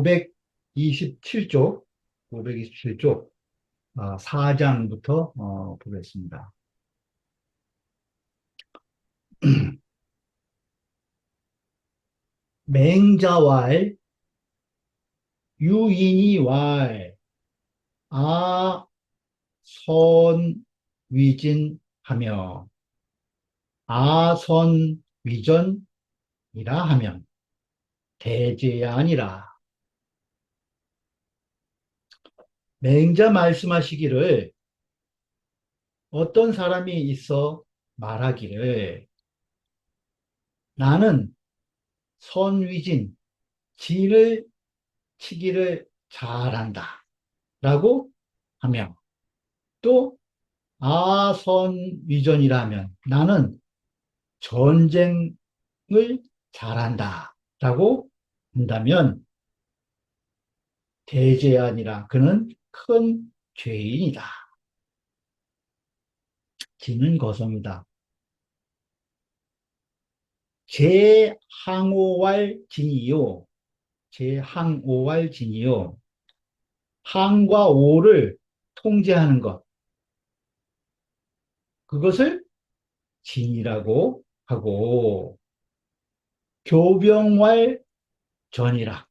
527쪽, 527쪽 4장부터 보겠습니다. 맹자왈, 유인이왈, 아선위진하며 아선위전이라 하면 대제아니라. 맹자 말씀하시기를 어떤 사람이 있어 말하기를 나는 선위진, 진을 치기를 잘한다 라고 하며 또 아선위전이라면 나는 전쟁을 잘한다 라고 한다면 대제아니라. 그는 큰 죄인이다. 진은 거성이다. 제항오왈 진이요. 제항오왈 진이요. 항과 오를 통제하는 것. 그것을 진이라고 하고, 교병왈 전이라.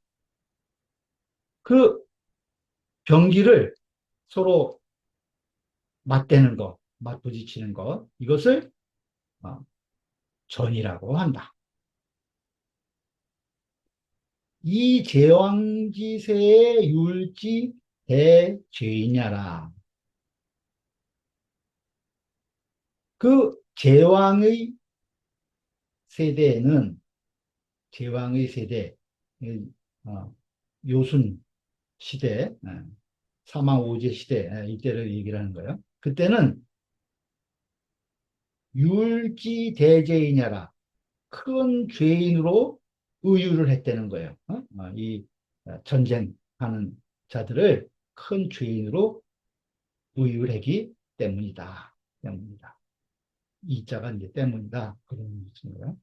그 병기를 서로 맞대는 것, 맞부딪히는 것. 이것을 어, 전이라고 한다. 이 제왕지세의 율지 대죄이냐라. 그 세대에는, 제왕의 세대, 어, 요순 시대, 사망오제 시대, 이때를 얘기를 하는 거예요. 그때는 율지 대죄이냐라. 큰 죄인으로 의유를 했다는 거예요. 이 전쟁하는 자들을 큰 죄인으로 의유를 하기 때문이다. 때문이다. 이자가 이제 때문이다. 그런 뜻인가요?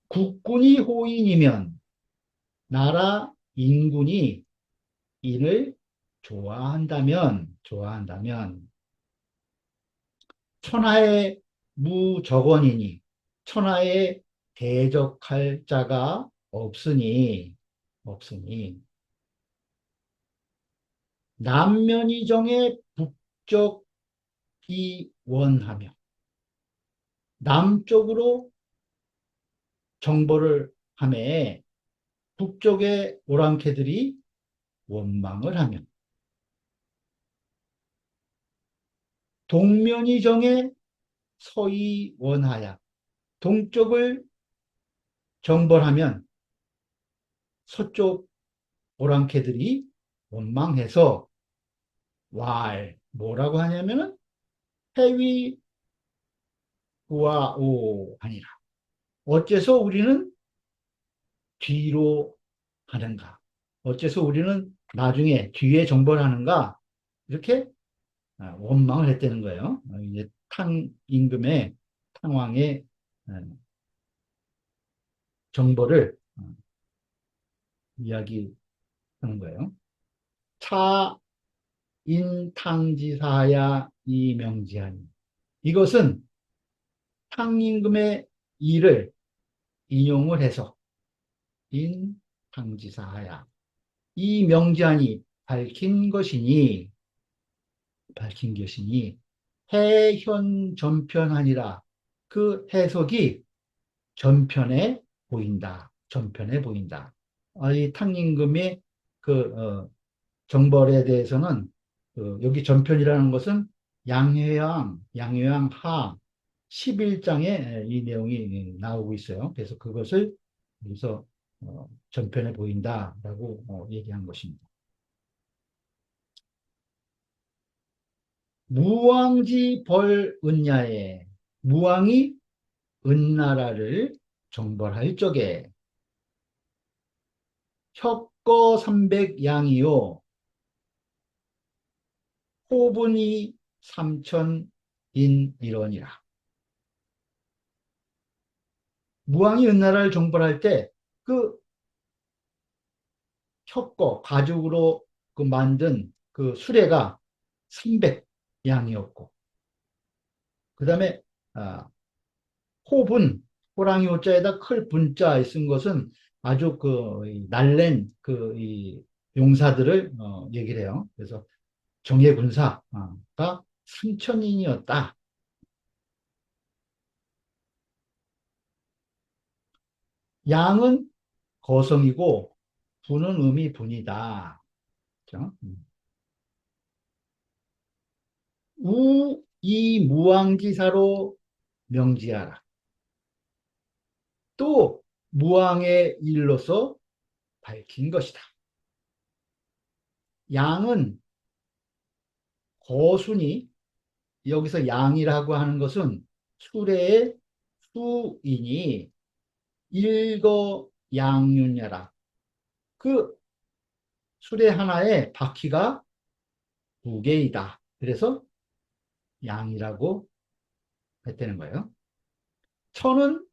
국군이 호인이면 나라 인군이 인을 좋아한다면 천하의 무적언이니 천하에 대적할 자가 없으니 남면이정의 북적이 원하며 남쪽으로 정벌을 하매 북쪽의 오랑캐들이 원망을 하며 동면이정의 서이 원하야 동쪽을 정벌하면 서쪽 오랑캐들이 원망해서 뭐라고 하냐면은 해위 우아오 하니라. 어째서 우리는 뒤로 하는가? 어째서 우리는 나중에 뒤에 정벌하는가? 이렇게 원망을 했다는 거예요. 이제 탕 임금의 탕왕의 정벌을 이야기하는 거예요. 차인탕지사야 이명지하니. 이것은 탕 임금의 일을 인용을 해서 인탕지사야 이명지하니 밝힌 것이니 해현 전편하니라. 그 해석이 전편에 보인다. 이 탕임금의 그 정벌에 대해서는 여기 전편이라는 것은 양효양 하 11장에 이 내용이 나오고 있어요. 그래서 그것을 여기서 전편에 보인다라고 얘기한 것입니다. 무왕지 벌은야에 무왕이 은나라를 정벌할 적에 혁거 300양이요 호분이 3천인일원이라. 무왕이 은나라를 정벌할 때 그 켰고 가죽으로 그 만든 그 수레가 300양이었고, 그 다음에 아, 호분, 호랑이 호자에다 클 분자 쓴 것은 아주 그 날랜 이 용사들을 얘기를 해요. 그래서 정예 군사가 3천인이었다. 양은 거성이고 분은 음이 분이다. 그죠? 우이무왕지사로 명지하라. 또 무왕의 일로서 밝힌 것이다. 양은 거순이, 여기서 양이라고 하는 것은 수레의 수인이 일거양윤야라. 그 수레 하나에 바퀴가 두 개이다. 그래서 양이라고 했다는 거예요. 천은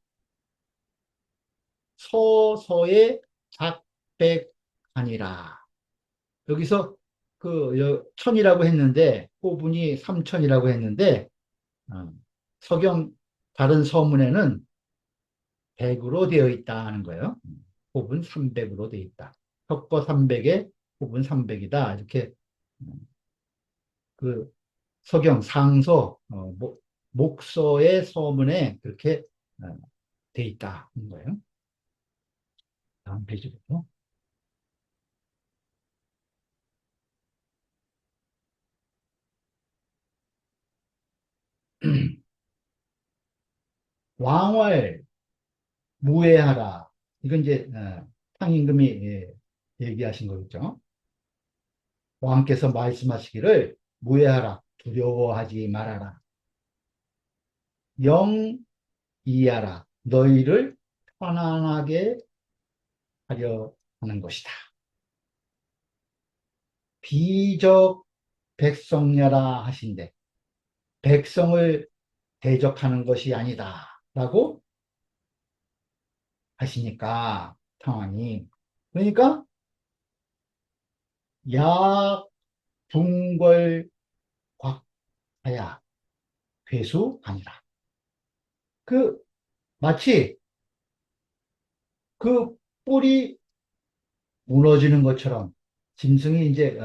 서서의 작백하니라. 여기서 천이라고 했는데 호분이 삼천이라고 했는데 어, 서경 다른 서문에는 100으로 되어 있다 하는 거예요. 호분 300으로 되어 있다. 혁거 300에 호분 300이다. 이렇게 그 서경 상서 목서의 서문에 그렇게 어, 돼 있다 하는 거예요. 다음 페이지부터. 왕월 무해하라. 이건 이제 상임금이 얘기하신 거겠죠. 왕께서 말씀하시기를 무해하라. 두려워하지 말아라. 영이하라. 너희를 편안하게 하려 하는 것이다. 비적 백성녀라 하신대. 백성을 대적하는 것이 아니다. 라고 하시니까 상황이. 그러니까 약중벌 곽하야 괴수 아니라. 그 마치 그 뿔이 무너지는 것처럼 짐승이 이제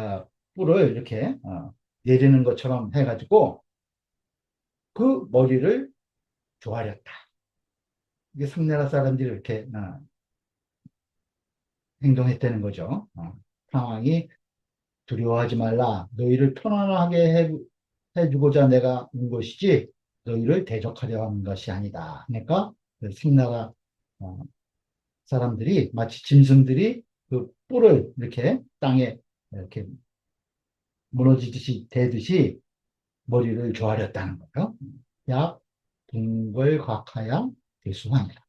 뿔을 이렇게 내리는 것처럼 해가지고 그 머리를 조아렸다. 이게 삼나라 사람들이 이렇게 행동했다는 거죠. 상황이 두려워하지 말라. 너희를 편안하게 해주고자 내가 온 것이지 너희를 대적하려 하는 것이 아니다. 그러니까 그 삼나라 어, 사람들이 마치 짐승들이 그 뿔을 이렇게 땅에 이렇게 무너지듯이 대듯이 머리를 조아렸다는 거예요. 약 동벌곽하야 대수하니라.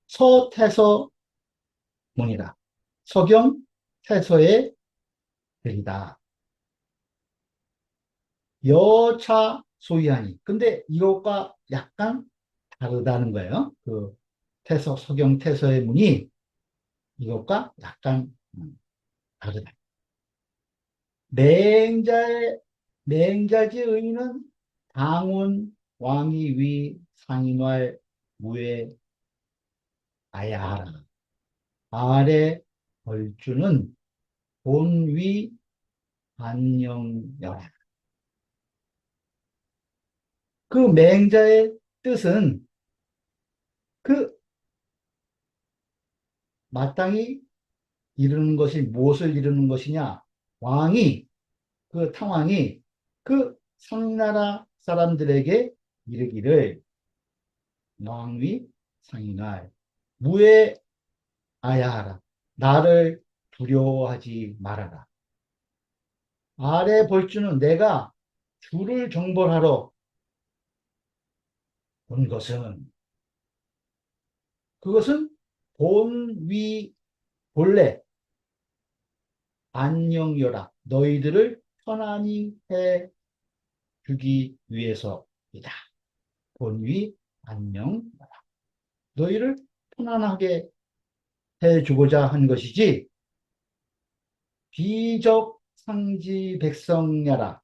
서태서 문이라. 서경 태서의 글이다. 여차 소위하니. 근데 이것과 약간 다르다는 거예요. 그 태서, 서경 태서의 문이 이것과 약간 다르다. 맹자의, 맹자지 의인은 당운 왕이 위 상인활 무에 아야하라. 아래 벌주는 본위 안녕여라. 그 맹자의 뜻은 그 마땅히 이루는 것이 무엇을 이루는 것이냐? 왕이, 그 탕왕이 그 상나라 사람들에게 이르기를 왕위 상인할 무에 아야하라. 나를 두려워하지 말아라. 아래 볼주는 내가 주를 정벌하러 온 것은 그것은 본위 본래 안녕여라. 너희들을 편안히 해 주기 위해서이다. 본위 안녕. 너희를 편안하게 해 주고자 한 것이지 비적 상지 백성야라.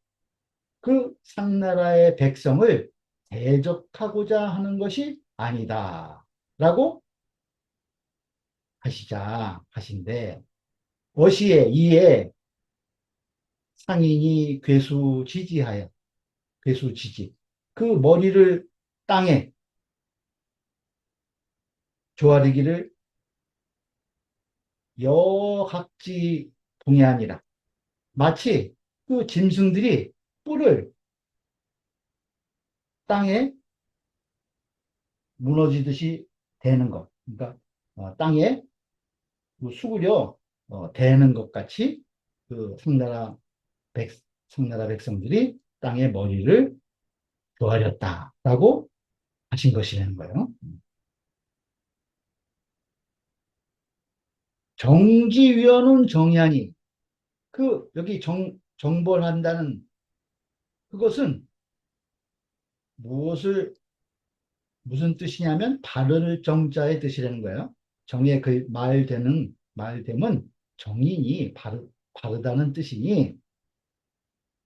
그 상나라의 백성을 대적하고자 하는 것이 아니다. 라고 하신데, 어시에 이에 상인이 괴수 지지. 그 머리를 땅에 조아리기를 여각지 동해하니라. 마치 그 짐승들이 뿔을 땅에 무너지듯이 대는 것. 그러니까 땅에 그 수구려 대는 것 같이 그 백, 청나라 백성들이 땅에 머리를 조아렸다라고 하신 것이라는 거예요. 정지위원은 정의하니 그 여기 정벌한다는 그것은 무엇을 무슨 뜻이냐면 바를 정자의 뜻이라는 거예요. 정의 그 말됨은 정인이 바르다는 뜻이니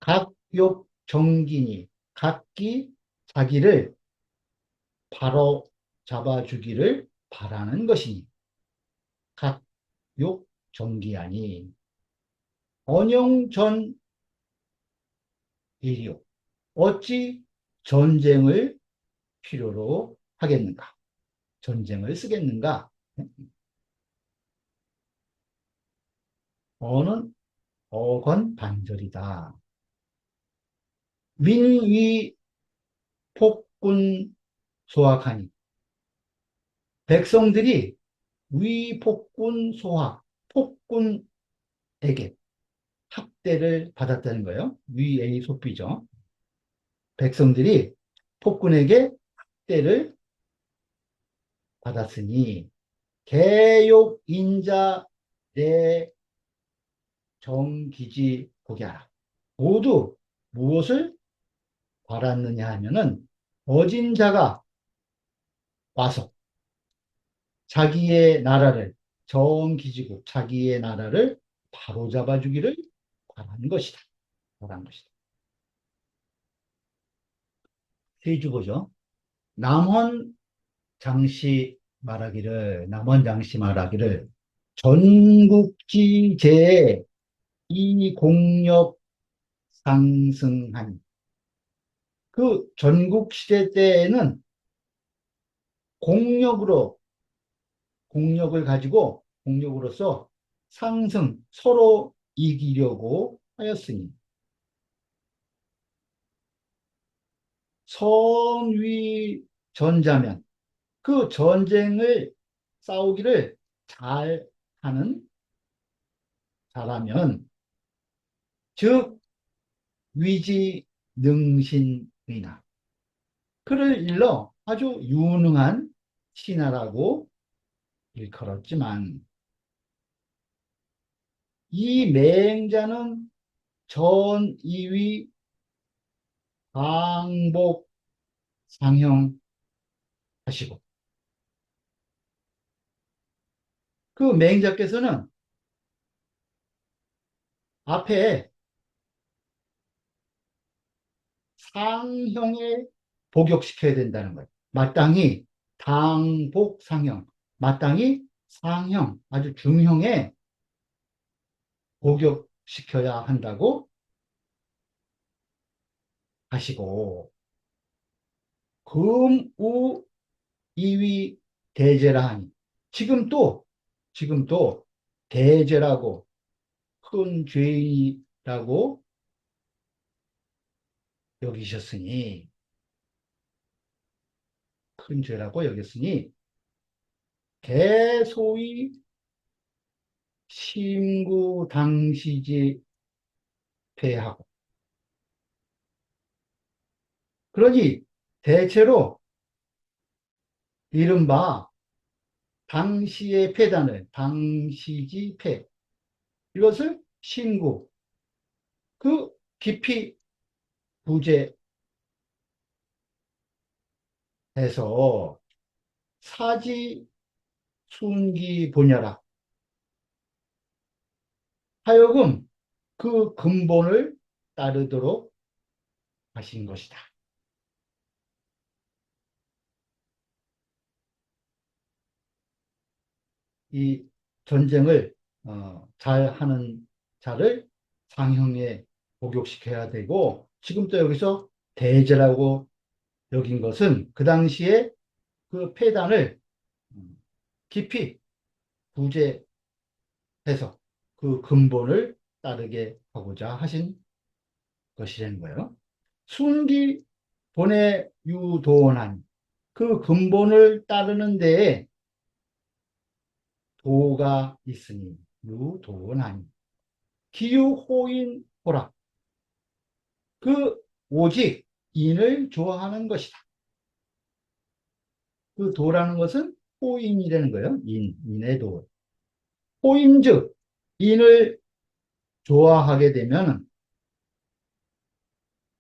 각욕 정기니 각기 자기를 바로 잡아주기를 바라는 것이니 각욕 정기하니 언영 전 일이요 어찌 전쟁을 필요로 하겠는가? 전쟁을 쓰겠는가? 어는 어건 반절이다. 민위 폭군 소학하니 백성들이 위폭군 소학 폭군에게 학대를 받았다는 거예요. 위의 소비죠. 백성들이 폭군에게 학대를 받았으니 개욕 인자 내 정기지 보게 하라. 모두 무엇을 바랐느냐 하면은 어진 자가 와서 자기의 나라를 정기지고 자기의 나라를 바로잡아 주기를 바라는 것이다. 바라는 것이다. 세주보죠. 남원 장씨 말하기를 전국지제의 이 공력 상승한 그 전국 시대 때에는 공력으로 공력을 가지고 공력으로서 서로 이기려고 하였으니 선위 전자면 그 전쟁을 싸우기를 잘하면 즉 위지 능신이나 그를 일러 아주 유능한 신하라고 일컬었지만 이 맹자는 전이위 방복 상형하시고 그 맹자께서는 앞에 상형에 복역시켜야 된다는 거예요. 마땅히 당복 상형, 마땅히 상형, 아주 중형에 복역시켜야 한다고 하시고 금우 이위 대제라 하니 지금 또 대제라고 큰 죄인이라고 여기셨으니 큰 죄라고 여겼으니 대소위 심구 당시지 폐하고 그러니 대체로 이른바 당시의 폐단을 당시지 폐 이것을 심구 그 깊이 부재해서 사지 순기 본야라 하여금 그 근본을 따르도록 하신 것이다. 이 전쟁을 잘 하는 자를 상형에 복역시켜야 되고, 지금 또 여기서 대제라고 여긴 것은 그 당시에 그 폐단을 깊이 구제해서 그 근본을 따르게 하고자 하신 것이라는 거예요. 순기 본의 유도난, 그 근본을 따르는 데에 도가 있으니 유도난, 기유호인 호라, 그 오직 인을 좋아하는 것이다. 그 도라는 것은 호인이라는 거예요. 인의 도. 호인즉 인을 좋아하게 되면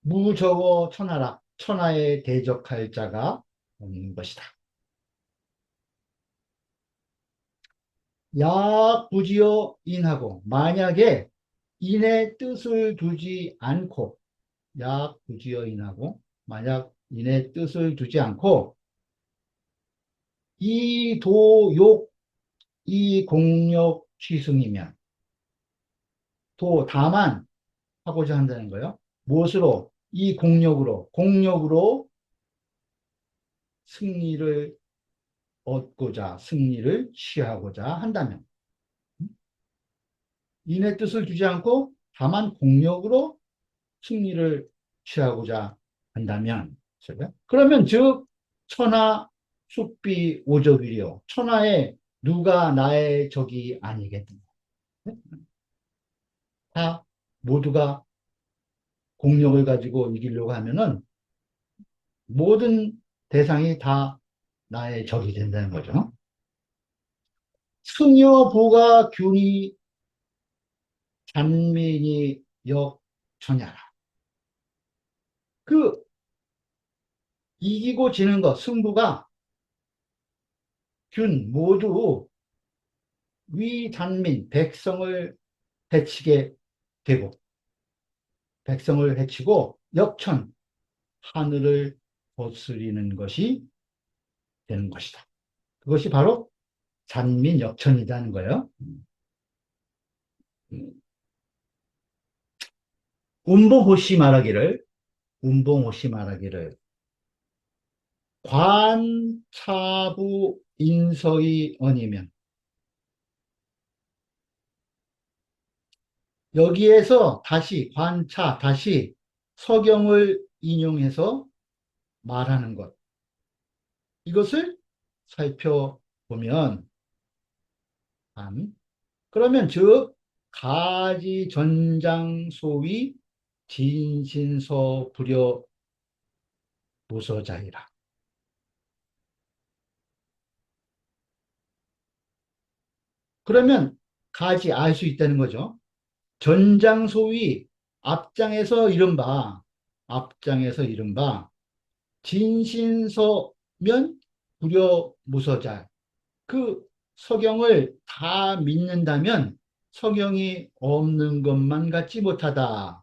무저거 천하라, 천하에 대적할 자가 없는 것이다. 야부지어 인하고, 만약에 인의 뜻을 두지 않고, 야부지어 인하고, 만약 인의 뜻을 두지 않고 이 도욕, 이 공력 취승이면, 도 다만 하고자 한다는 거예요. 무엇으로? 이 공력으로, 공력으로 승리를 얻고자, 승리를 취하고자 한다면, 인의 뜻을 두지 않고 다만 공력으로 승리를 취하고자 한다면, 그러면 즉 천하 숙비 오적이요, 천하에 누가 나의 적이 아니겠느냐. 다 모두가 공력을 가지고 이기려고 하면은 모든 대상이 다 나의 적이 된다는 거죠. 승여부가 균이 잔민이 역천야라. 그 이기고 지는 것, 승부가 균 모두 위잔민, 백성을 해치게 되고, 백성을 해치고 역천, 하늘을 거스리는 것이 되는 것이다. 그것이 바로 잔민역천이라는 거예요. 운봉호씨 말하기를, 운봉호씨 말하기를, 관차부 인서의 언이면, 여기에서 다시 관차, 다시 서경을 인용해서 말하는 것, 이것을 살펴보면, 그러면 즉 가지 전장 소위 진신서 불여 무서자이라. 그러면 가지 알 수 있다는 거죠. 전장 소위 앞장에서 이른바, 앞장에서 이른바 진신서면 불여 무서자, 그 서경을 다 믿는다면 서경이 없는 것만 같지 못하다라고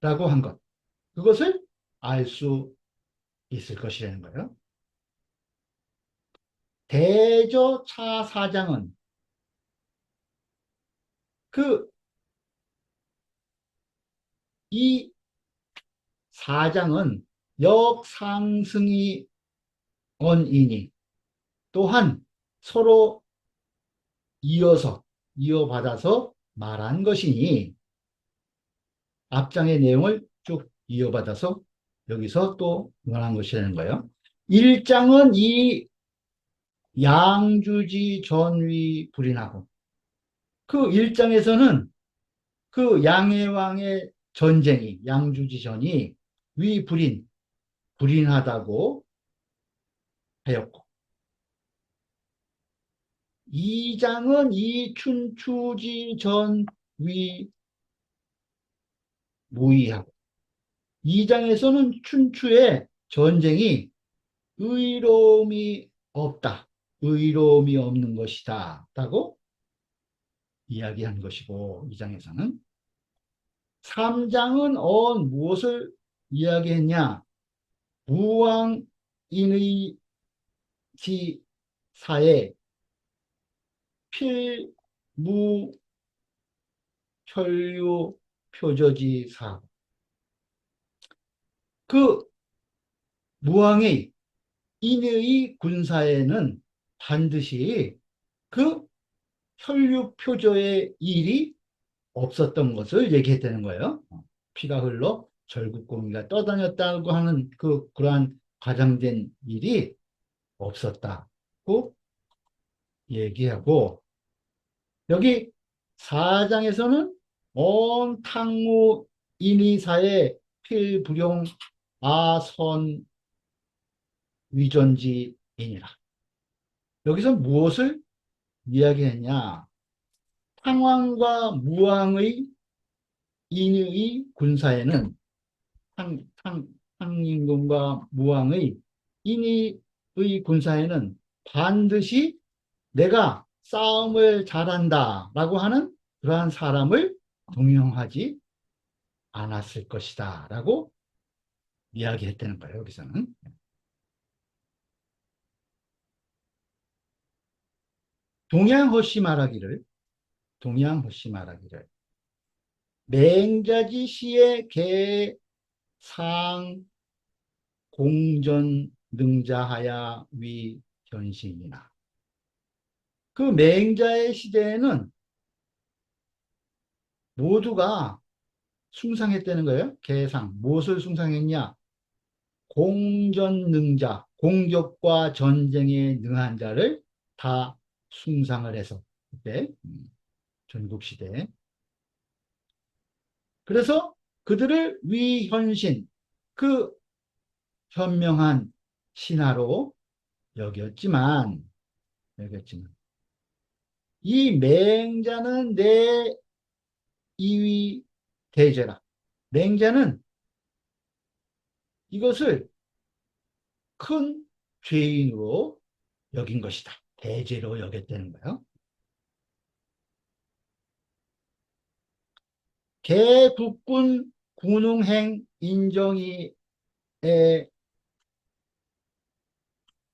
한 것, 그것을 알 수 있을 것이라는 거예요. 대저차 사장은, 그 이 사장은 역상승이 언이니, 또한 서로 이어서 이어받아서 말한 것이니, 앞장의 내용을 쭉 이어받아서 여기서 또 말한 것이라는 거예요. 일장은 이 양주지 전위 불인하고, 그 일장에서는 그 양해왕의 전쟁이, 양주지전이 위불인, 불인하다고 하였고, 이장은 이 춘추지전 위 무의하고, 이장에서는 춘추의 전쟁이 의로움이 없다, 의로움이 없는 것이다 라고 이야기한 것이고 2장에서는 3장은 무엇을 이야기했냐? 무왕인의 지사의 필무혈류 표저지사 그 무왕의 인의 군사에는 반드시 그 혈류 표저의 일이 없었던 것을 얘기했다는 거예요. 피가 흘러 절국공이가 떠다녔다고 하는 그러한 과장된 일이 없었다고 얘기하고 여기 4장에서는 온 탕무 인이사의 필부룡 아선 위전지이니라. 여기서 무엇을 이야기했냐? 탕왕과 무왕의 인의 군사에는 탕임금과 무왕의 인의 군사에는 반드시 내가 싸움을 잘한다라고 하는 그러한 사람을 동용하지 않았을 것이다라고 이야기했다는 거예요. 여기서는 동양허씨 말하기를 맹자지시의 개상 공전 능자하야 위 현신이나 그 맹자의 시대에는 모두가 숭상했다는 거예요. 개상 무엇을 숭상했냐? 공전능자 공격과 전쟁에 능한 자를 다 숭상을 해서 그때 전국시대에 그래서 그들을 위현신 그 현명한 신하로 여겼지만 이 맹자는 내 이위 대제라. 맹자는 이것을 큰 죄인으로 여긴 것이다. 대제로 여겼다는 거예요. 개국군 군웅행 인정이에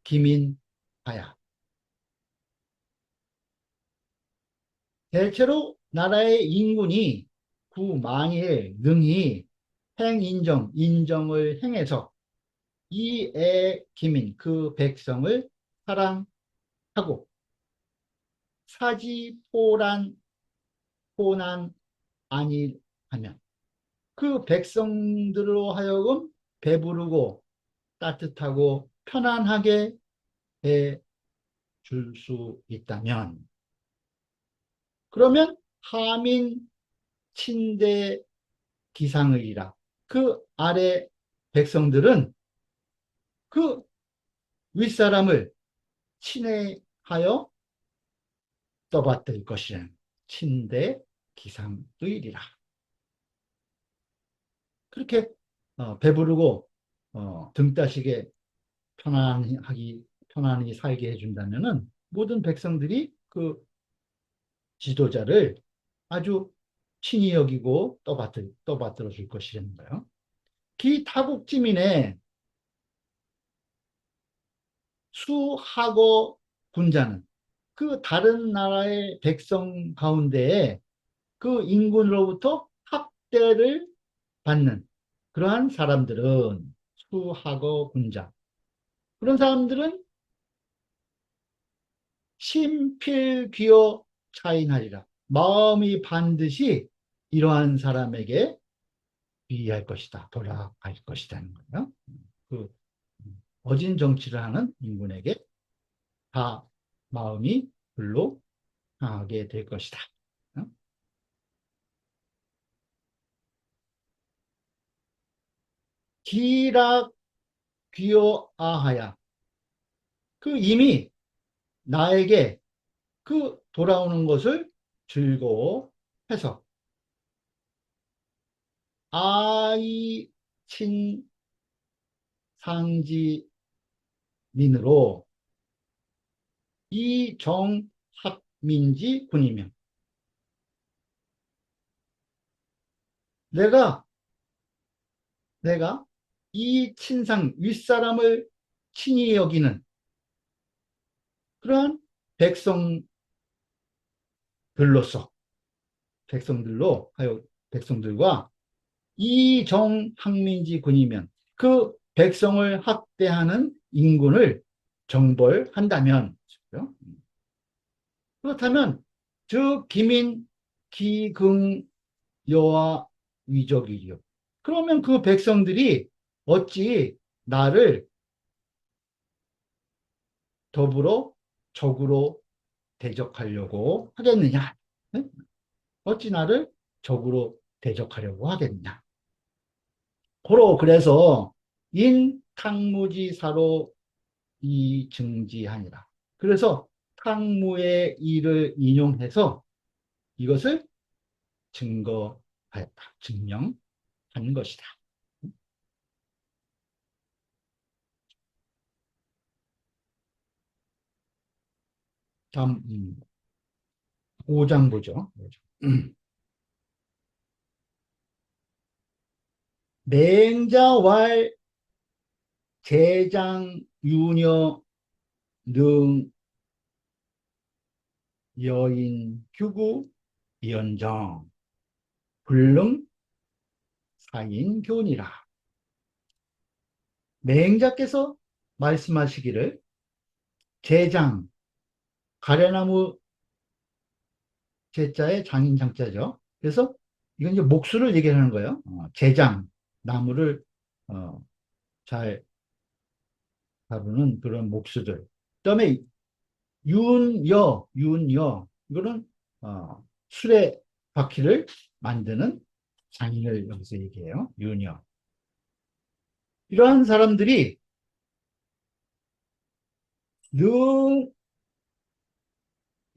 기민하야. 대체로 나라의 인군이 만일 능히 인정을 행해서 이에 기민 그 백성을 사랑하고 포난 아니하면 그 백성들로 하여금 배부르고 따뜻하고 편안하게 해 줄 수 있다면 그러면 하민 친대 기상의라 그 아래 백성들은 그 윗사람을 친애하여 떠받들 것이라는 친대 기상의리라. 그렇게 배부르고 등 따시게 편안히 살게 해준다면은 모든 백성들이 그 지도자를 아주 친히 여기고 떠받들어 줄 것이라는 거예요. 기타국지민의 수하고 군자는 그 다른 나라의 백성 가운데에 그 인군으로부터 학대를 받는 그러한 사람들은 수하고 군자 그런 사람들은 심필귀어 차인하리라. 마음이 반드시 이러한 사람에게 비할 것이다. 돌아갈 것이라는 거예요. 그 어진 정치를 하는 인군에게 다 마음이 불로 향하게 될 것이다. 기락 귀여 아하야. 그 이미 나에게 그 돌아오는 것을 즐거워해서 아이 친 상지민으로 이정학민지 군이며 내가, 내가 이 친상, 윗사람을 친히 여기는 그러한 백성들로서, 백성들로 하여, 백성들과 이정학민지 군이면 그 백성을 학대하는 인군을 정벌한다면, 그렇다면 저 기민 기긍 여와 위적이요. 그러면 그 백성들이 어찌 나를 더불어 적으로 대적하려고 하겠느냐? 응? 어찌 나를 적으로 대적하려고 하겠느냐? 고로 그래서 인탕무지사로 이 증지하니라. 그래서 탕무의 일을 인용해서 이것을 증거하였다. 증명한 것이다. 다음 5장 보죠. 맹자왈 제장 유녀 능 여인 규구 연정 불능 사인교니라. 맹자께서 말씀하시기를 제장, 가래나무 제자의 장인 장자죠. 그래서 이건 이제 목수를 얘기하는 거예요. 제장, 나무를 어, 잘 다루는 그런 목수들. 그다음에 윤여 이거는 수레 바퀴를 만드는 장인을 여기서 얘기해요. 윤여. 이러한 사람들이 능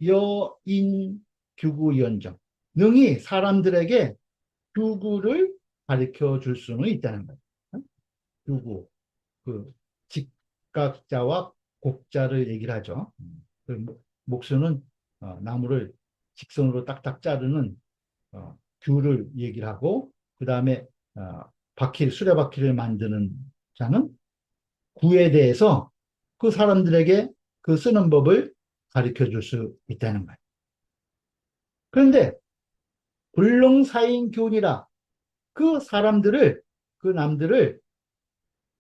여인 규구연정. 능히 사람들에게 규구를 가르쳐 줄 수는 있다는 거예요. 규구. 그 직각자와 곡자를 얘기를 하죠. 그 목수는 나무를 직선으로 딱딱 자르는 규를 얘기를 하고, 그 다음에 수레바퀴를 만드는 자는 구에 대해서 그 사람들에게 그 쓰는 법을 가르쳐 줄 수 있다는 거예요. 그런데 불능사인교훈이라 그 사람들을, 그 남들을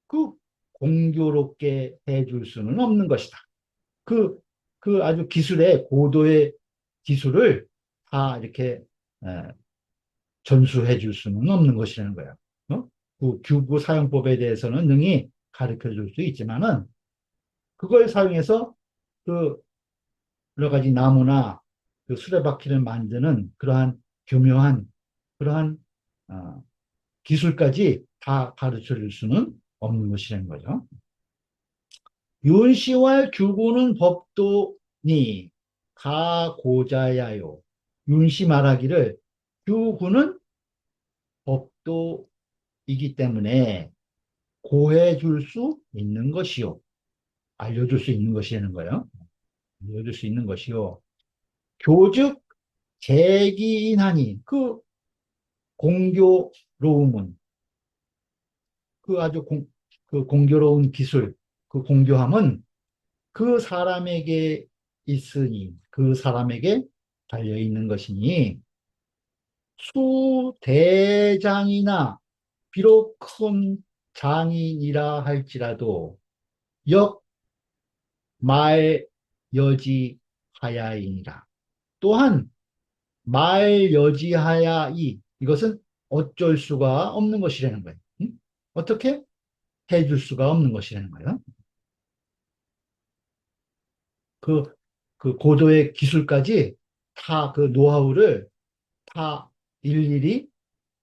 그 공교롭게 해줄 수는 없는 것이다. 그, 그 아주 기술의 고도의 기술을 다 이렇게 전수해 줄 수는 없는 것이라는 거예요. 그 규구 사용법에 대해서는 능히 가르쳐 줄 수 있지만은 그걸 사용해서 그 여러 가지 나무나 그 수레바퀴를 만드는 그러한 교묘한 그러한 어, 기술까지 다 가르쳐 줄 수는 없는 것이라는 거죠. 윤씨와 규구는 법도니 가고자야요. 윤씨 말하기를 규구는 법도이기 때문에 고해 줄 수 있는 것이요. 알려줄 수 있는 것이라는 거예요. 알려줄 수 있는 것이요. 교즉 재기인하니 그 공교로움은 그 아주 그 공교로운 기술, 그 공교함은 그 사람에게 있으니, 그 사람에게 달려 있는 것이니, 수대장이나 비록 큰 장인이라 할지라도 역 말여지하야이니라. 또한 말여지하야이 이것은 어쩔 수가 없는 것이라는 거예요. 응? 어떻게 해줄 수가 없는 것이라는 거예요. 그, 그 고도의 기술까지 다 그 노하우를 다 일일이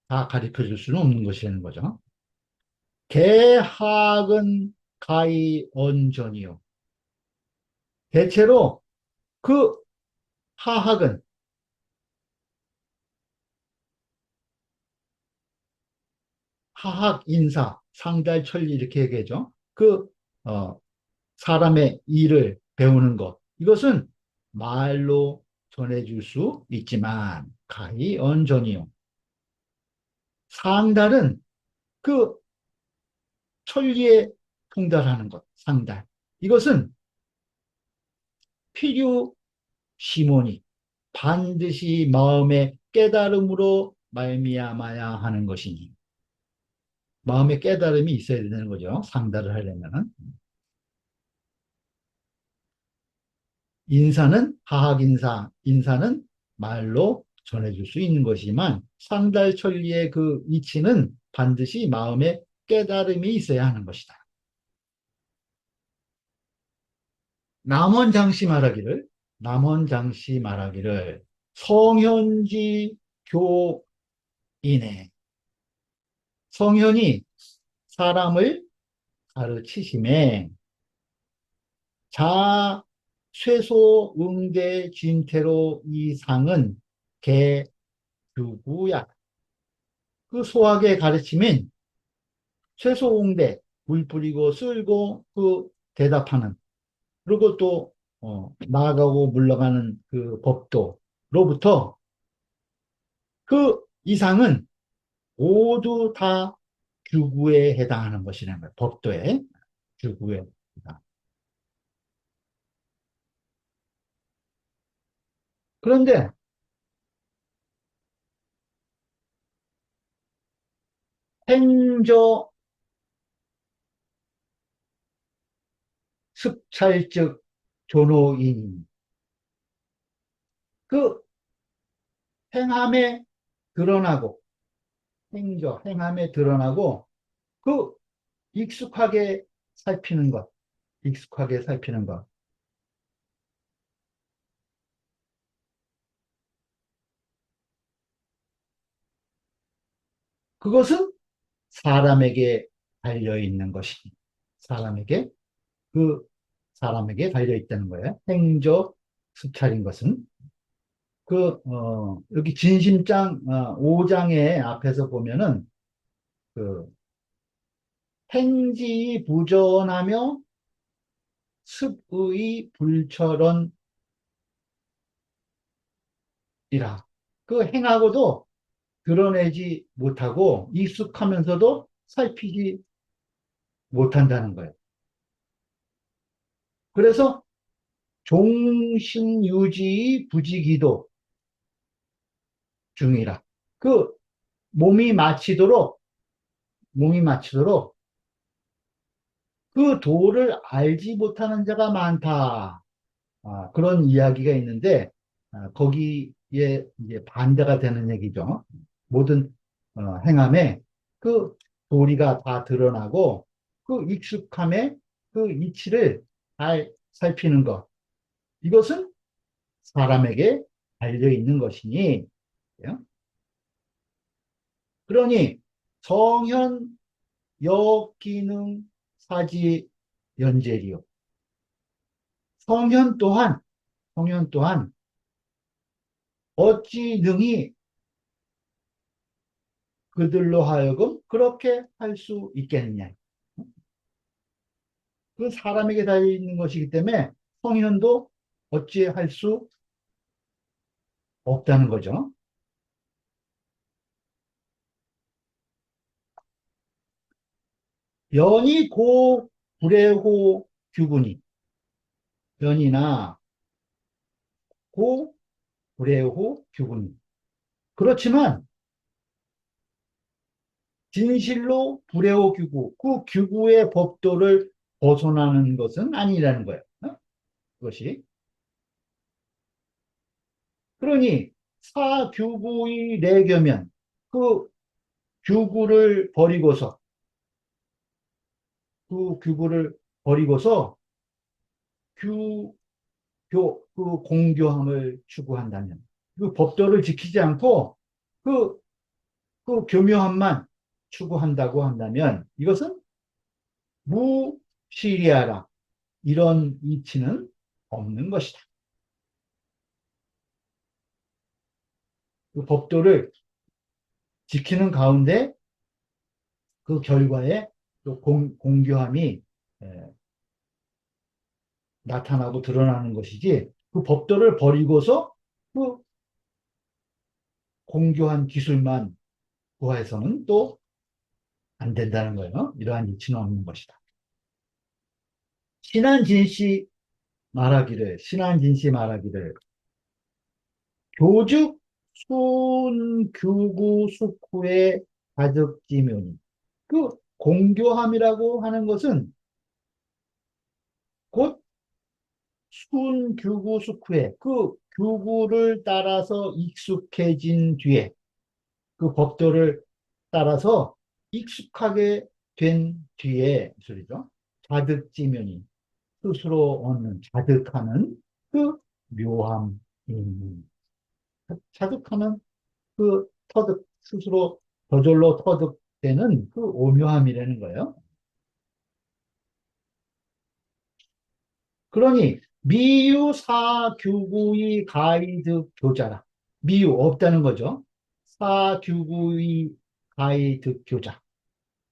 다 가르쳐 줄 수는 없는 것이라는 거죠. 개학은 가히 언전이요. 대체로 그 하학은 하학 인사, 상달천리 이렇게 얘기하죠. 어, 사람의 일을 배우는 것. 이것은 말로 전해줄 수 있지만 가히 언전이요. 상달은 그 천리에 통달하는 것, 상달. 이것은 필요 시몬이 반드시 마음의 깨달음으로 말미암아야 하는 것이니. 마음의 깨달음이 있어야 되는 거죠. 상달을 하려면은. 인사는 하학인사, 인사는 말로 전해줄 수 있는 것이지만 상달천리의 그 이치는 반드시 마음의 깨달음이 있어야 하는 것이다. 남원장씨 말하기를, 남원장씨 말하기를 성현지 교인의 성현이 사람을 가르치심에 자 쇠소 응대 진태로 이 상은 개두구야. 그 소학의 가르침인 쇠소 응대 물 뿌리고 쓸고 그 대답하는 그리고 또 나아가고 물러가는 그 법도로부터 그 이상은 모두 다 규구에 해당하는 것이라는 거예요. 법도에 규구에 해당. 그런데 행저 습찰즉 존호인 그 행함에 드러나고 행함에 드러나고 그 익숙하게 살피는 것, 익숙하게 살피는 것. 그것은 사람에게 달려 있는 것이니 사람에게 그 사람에게 달려 있다는 거예요. 행저 수찰인 것은 여기 진심장 5장의 앞에서 보면은 그 행지 부전하며 습의 불철원이라 그 행하고도 드러내지 못하고 익숙하면서도 살피지 못한다는 거예요. 그래서 종신유지 부지기도 중이라. 그 몸이 마치도록, 몸이 마치도록 그 도를 알지 못하는 자가 많다. 그런 이야기가 있는데, 거기에 이제 반대가 되는 얘기죠. 모든 행함에 그 도리가 다 드러나고 그 익숙함에 그 이치를 잘 살피는 것. 이것은 사람에게 달려 있는 것이니, 예? 그러니 성현 역기능 사지 연재리요. 성현 또한 성현 또한 어찌 능히 그들로 하여금 그렇게 할 수 있겠느냐. 그 사람에게 달려 있는 것이기 때문에 성현도 어찌 할 수 없다는 거죠. 연이 고 불회호 규군이 연이나 고 불회호 규군이 그렇지만 진실로 불회호 규구 그 규구의 법도를 벗어나는 것은 아니라는 거예요. 그것이 그러니 사규구의 내교면 그 규구를 버리고서 그 규구를 버리고서 규교 그 공교함을 추구한다면 그 법도를 지키지 않고 그, 그 교묘함만 추구한다고 한다면 이것은 무시리아라 이런 이치는 없는 것이다. 그 법도를 지키는 가운데 그 결과에 또 공교함이 에, 나타나고 드러나는 것이지 그 법도를 버리고서 그 공교한 기술만 구하에서는 또 안 된다는 거예요. 이러한 이치는 없는 것이다. 신한진 씨 말하기를 교죽 순교구 숙후의 가덕지묘니 그 공교함이라고 하는 것은 곧 순교구 숙후에 그 교구를 따라서 익숙해진 뒤에 그 법도를 따라서 익숙하게 된 뒤에 소리죠. 자득지면이 스스로 얻는 자득하는 그 묘함, 자득하는 그 터득 스스로 저절로 터득되는 그 오묘함이라는 거예요. 그러니 미유사규구의 가이드 교자라. 미유 없다는 거죠. 사규구의 가이드 교자.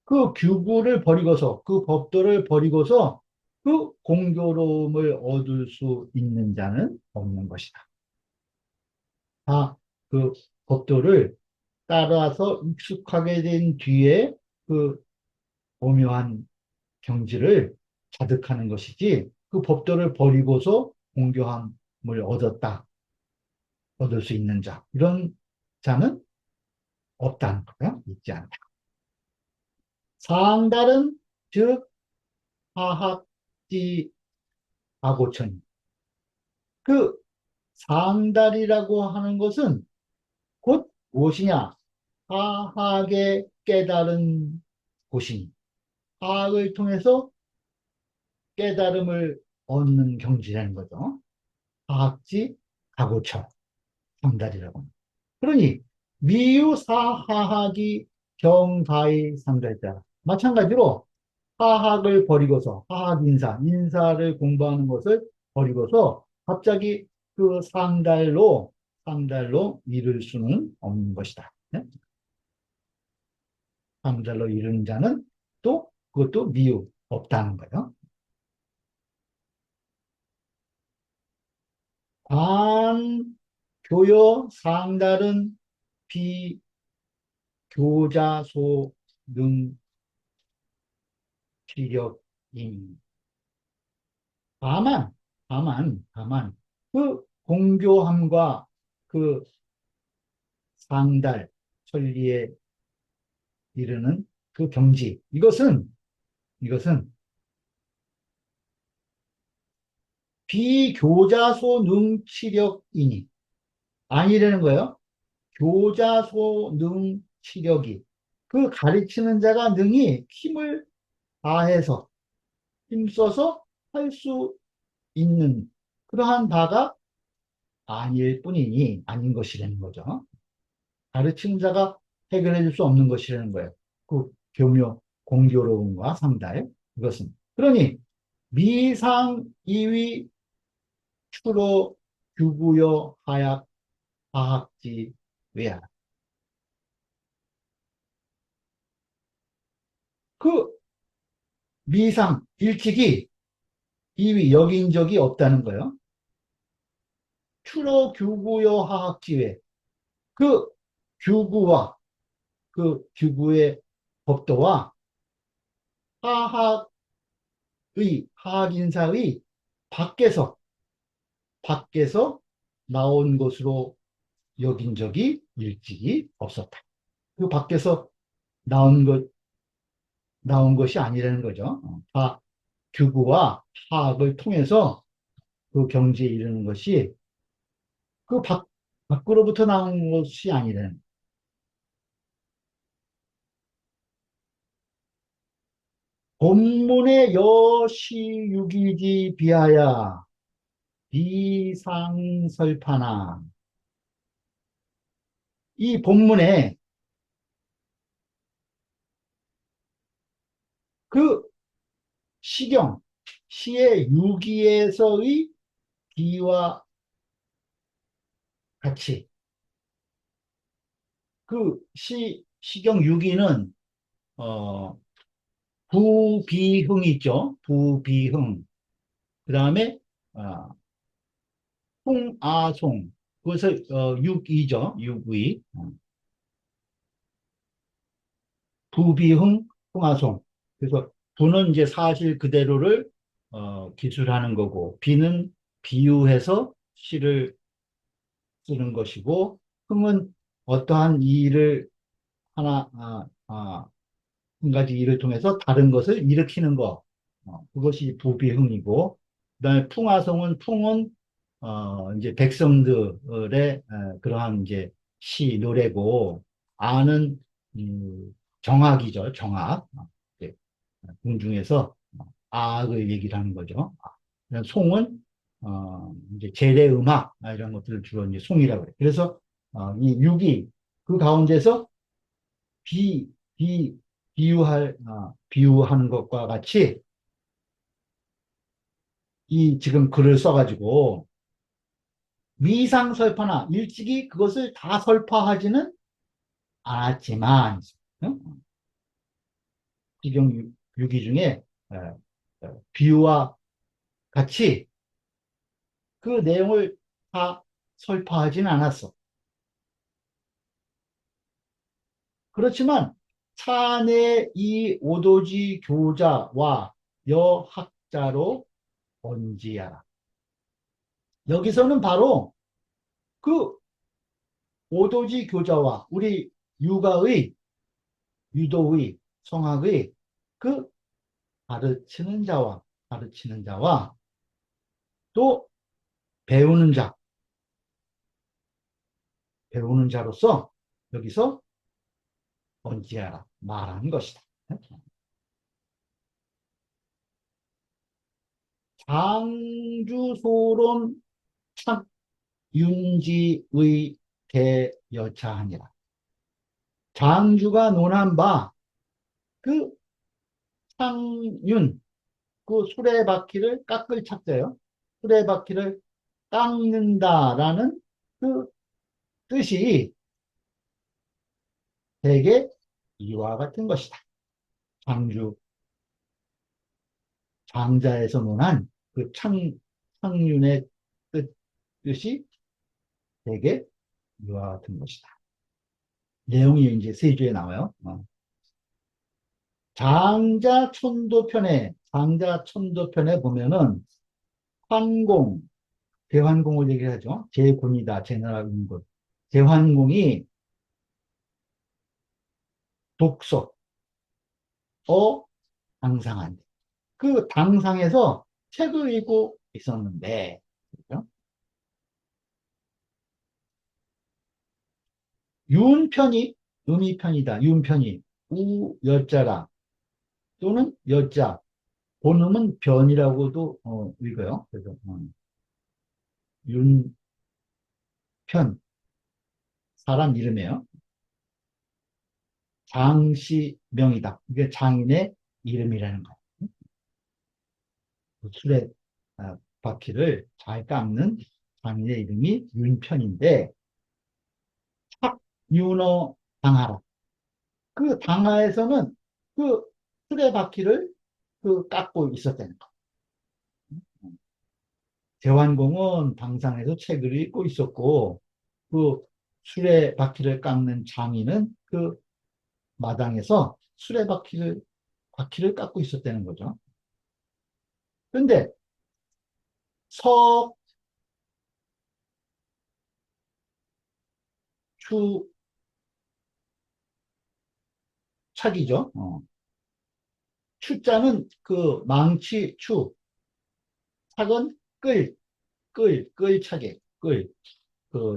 그 규구를 버리고서 그 법도를 버리고서 그 공교로움을 얻을 수 있는 자는 없는 것이다. 다 그 법도를 따라서 익숙하게 된 뒤에 그 오묘한 경지를 자득하는 것이지 그 법도를 버리고서 공교함을 얻을 수 있는 자 이런 자는 없다는 거야. 있지 않다. 상달은 즉 하학지 아고천 그 상달이라고 하는 것은 곧 무엇이냐? 하학의 깨달은 곳이니 하학을 통해서 깨달음을 얻는 경지라는 거죠. 하학지 가고처 상달이라고 합니다. 그러니 미유사하학이 경가의 상달자 마찬가지로 하학을 버리고서 인사를 공부하는 것을 버리고서 갑자기 그 상달로 이룰 수는 없는 것이다. 네? 상달로 이르는 자는 또 그것도 미유 없다는 거예요. 관 교여 상달은 비교자소 능피력임. 다만, 다만, 그 공교함과 그 상달, 천리에 이르는 그 경지, 이것은 비교자소 능치력이니, 아니라는 거예요. 교자소 능치력이. 그 가르치는 자가 능히 힘을 다해서, 힘써서 할 수 있는 그러한 바가 아닐 뿐이니, 아닌 것이라는 거죠. 가르치는 자가 해결해 줄 수 없는 것이라는 거예요. 그 공교로움과 상달, 이것은. 그러니, 미상 이위 추로 규구여 하약 하학지 외야. 그 미상, 일찍이 이위 여긴 적이 없다는 거예요. 추로 규구여 하학지 외. 그 규구와 그 규구의 법도와 하학의, 하학인사의 밖에서 나온 것으로 여긴 적이 일찍이 없었다. 그 밖에서 나온 나온 것이 아니라는 거죠. 다 규구와 파악을 통해서 그 경지에 이르는 것이 그 밖으로부터 나온 것이 아니라는. 본문의 여시유기지 비하야 비상설파나. 이 본문에 그 시경, 시의 유기에서의 비와 같이 그 시경 유기는 어, 부비흥이 있죠. 부비흥. 그 다음에 풍아송. 그것을 육이죠. 육의. 부비흥, 흥화송. 그래서 부는 이제 사실 그대로를 기술하는 거고, 비는 비유해서 시를 쓰는 것이고, 흥은 어떠한 일을 하나, 한 가지 일을 통해서 다른 것을 일으키는 거. 그것이 부비흥이고, 그다음에 풍화송은 풍은 이제 백성들의 그러한 이제 시, 노래고, 아는 정악이죠, 정악. 예, 궁중에서 악을 얘기를 하는 거죠. 송은 이제 제례 음악 이런 것들을 주로 이제 송이라고 해요. 그래서 이 육이 그 가운데서 비, 비, 비유하는 것과 같이 이 지금 글을 써가지고 미상설파나 일찍이 그것을 다 설파하지는 않았지만 응? 기경 유기 중에 비유와 같이 그 내용을 다 설파하지는 않았어. 그렇지만 차내 이 오도지 교자와 여학자로 언지하라. 여기서는 바로 그 오도지 교자와 우리 유가의, 유도의, 성학의 그 가르치는 자와 또 배우는 자, 배우는 자로서 여기서 언지하라 말하는 것이다. 장주소론 착윤지의 대여차하니라. 장주가 논한 바 그 창윤, 그 수레바퀴를 깎을 착자예요. 수레바퀴를 깎는다라는 그 뜻이 대개 이와 같은 것이다. 장주, 장자에서 논한 그 창윤의 뜻이 대개 이와 같은 것이다. 내용이 이제 세 주에 나와요. 장자천도편에 보면은 환공, 대환공을 얘기하죠. 제군이다, 제나라 운군. 대환공이 독서, 당상한. 그 당상에서 책을 읽고 있었는데, 그죠? 윤편이, 음이편이다. 윤편이, 여자라, 또는 여자, 본음은 변이라고도 읽어요. 그래서 윤편, 사람 이름이에요. 장시명이다. 이게 장인의 이름이라는 거예요. 그 수레 바퀴를 잘 깎는 장인의 이름이 윤편인데, 착윤어 당하라. 그 당하에서는 그 수레바퀴를 그 깎고 있었다는 거. 대환공은 당상에서 책을 읽고 있었고, 그 수레바퀴를 깎는 장인은 그 마당에서 바퀴를 깎고 있었다는 거죠. 그런데 석추착이죠. 추자는 그 망치 착은 끌차게,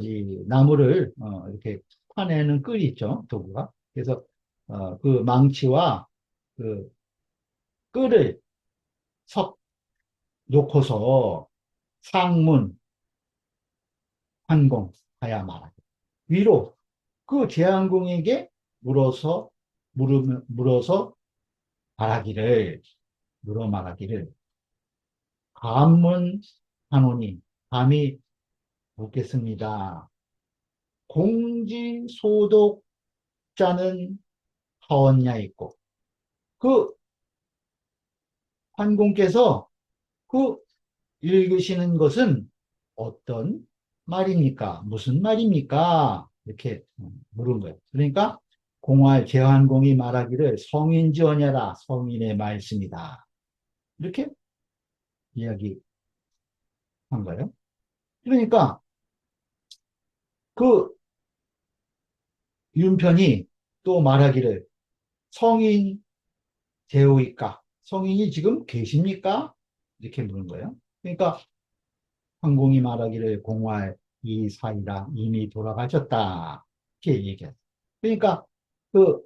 이 나무를 이렇게 파내는 끌이 있죠, 도구가. 그래서 그 망치와 그 끌을 석 놓고서 상문, 환공 하야 말하기. 위로 그 제한공에게 물어서 말하기를, 물어 말하기를, 감문하노니, 감히 묻겠습니다. 공지소독자는 하원냐 있고, 그 환공께서 그 읽으시는 것은 어떤 말입니까? 무슨 말입니까? 이렇게 물은 거예요. 그러니까 공활 제환공이 말하기를 성인지언야라 성인의 말씀이다. 이렇게 이야기한 거예요. 그러니까 그 윤편이 또 말하기를 성인 되오이까? 성인이 지금 계십니까? 이렇게 묻는 거예요. 그러니까 황공이 말하기를 공활 이사이라 이미 돌아가셨다. 이렇게 얘기해요. 그러니까 그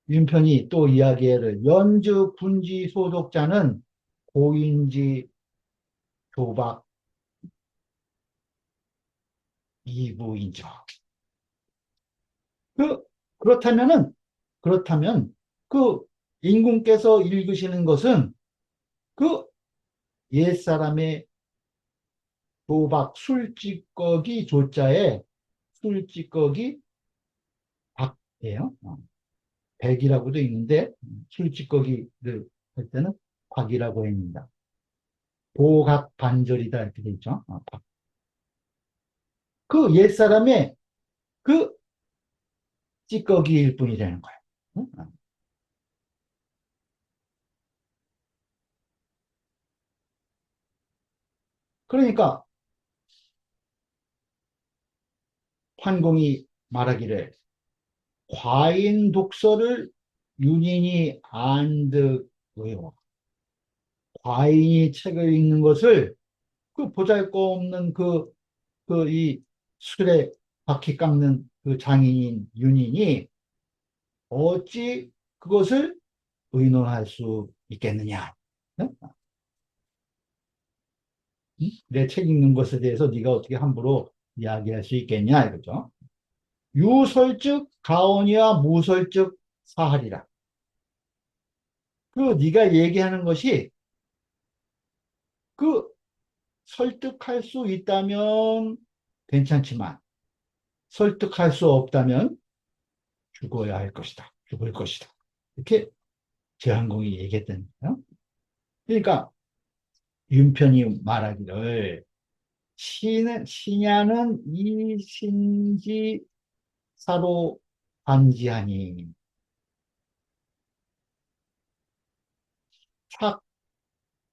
윤편이 또 이야기를 연주 군지 소속자는 고인지 도박 이부인적. 그 그렇다면 그 인군께서 읽으시는 것은 그 옛사람의 도박 술찌꺼기 조자에 술찌꺼기 박이에요. 백이라고도 있는데 술찌꺼기를 할 때는 박이라고 합니다. 보각 반절이다 이렇게 돼 있죠. 박. 그 옛사람의 그 찌꺼기일 뿐이라는 거예요. 응? 그러니까 환공이 말하기를 과인 독서를 윤인이 안득어요. 과인이 책을 읽는 것을 그 보잘것없는 이 술에 바퀴 깎는 그 장인인 윤인이 어찌 그것을 의논할 수 있겠느냐? 응? 내 책 읽는 것에 대해서 네가 어떻게 함부로 이야기할 수 있겠냐 이거죠. 유설즉 가언이와 무설즉 사하리라. 그 네가 얘기하는 것이 그 설득할 수 있다면 괜찮지만 설득할 수 없다면 죽어야 할 것이다. 죽을 것이다. 이렇게 제한공이 얘기했던 거예요. 그러니까 윤편이 말하기를 신야는 이신지 사로 반지하니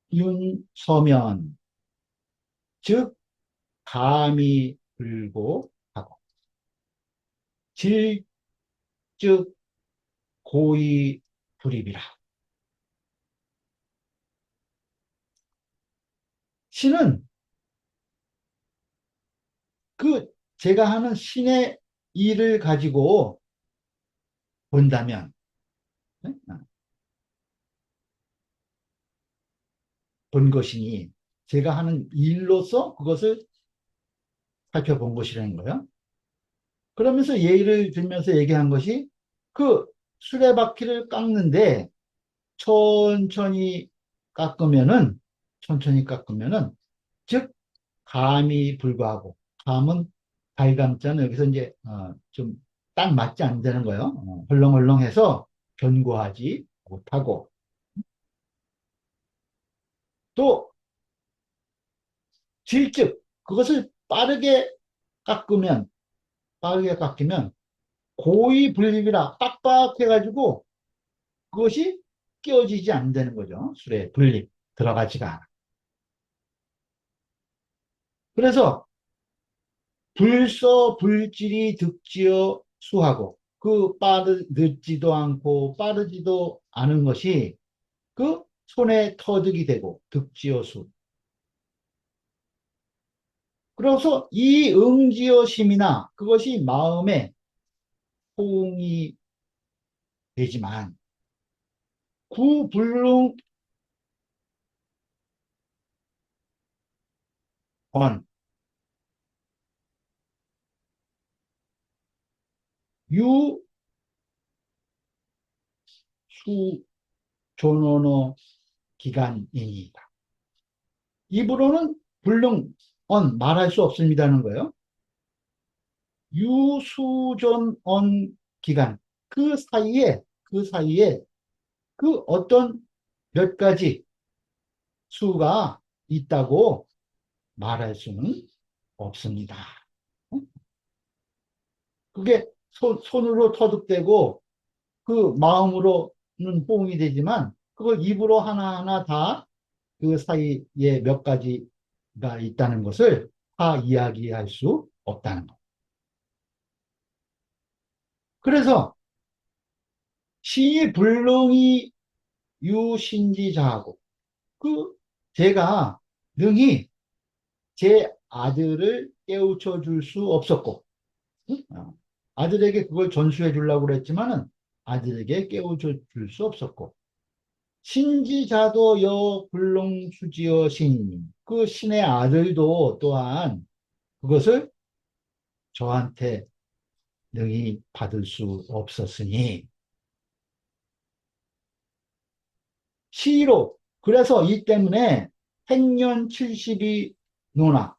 착윤서면 즉 감이 불고 하고 질즉 고의 불입이라. 신은 그 제가 하는 신의 일을 가지고 본다면 네? 본 것이니 제가 하는 일로서 그것을 살펴본 것이라는 거예요. 그러면서 예를 들면서 얘기한 것이 그 수레바퀴를 깎는데 천천히 깎으면은 천천히 깎으면은 즉 감이 불과하고 감은 발감자는 여기서 이제 좀 딱 맞지 않는 거예요. 헐렁헐렁해서 견고하지 못하고 또 질즉 그것을 빠르게 깎으면 고의 분립이라 빡빡해가지고 그것이 끼워지지 않는 거죠. 술에 분립 들어가지가 않아. 그래서 불서 불질이 득지어 수하고 그 늦지도 않고 빠르지도 않은 것이 그 손에 터득이 되고 득지어 수. 그래서 이 응지어 심이나 그것이 마음에 호응이 되지만 구불능 언 유수존언어 기간이니이다. 입으로는 불능 언 말할 수 없습니다는 거예요. 유수존언 기간 그 사이에 그 어떤 몇 가지 수가 있다고 말할 수는 없습니다. 그게 손으로 터득되고 그 마음으로는 호응이 되지만 그걸 입으로 하나하나 다 그 사이에 몇 가지가 있다는 것을 다 이야기할 수 없다는 것. 그래서 시의 불능이 유신지자하고 그 제가 능히 제 아들을 깨우쳐 줄 수 없었고 응? 아들에게 그걸 전수해 주려고 그랬지만은 아들에게 깨우쳐 줄 수 없었고 신지자도 여 불능수지어 신 그 신의 아들도 또한 그것을 저한테 능히 받을 수 없었으니 시로 그래서 이 때문에 행년 70이 노나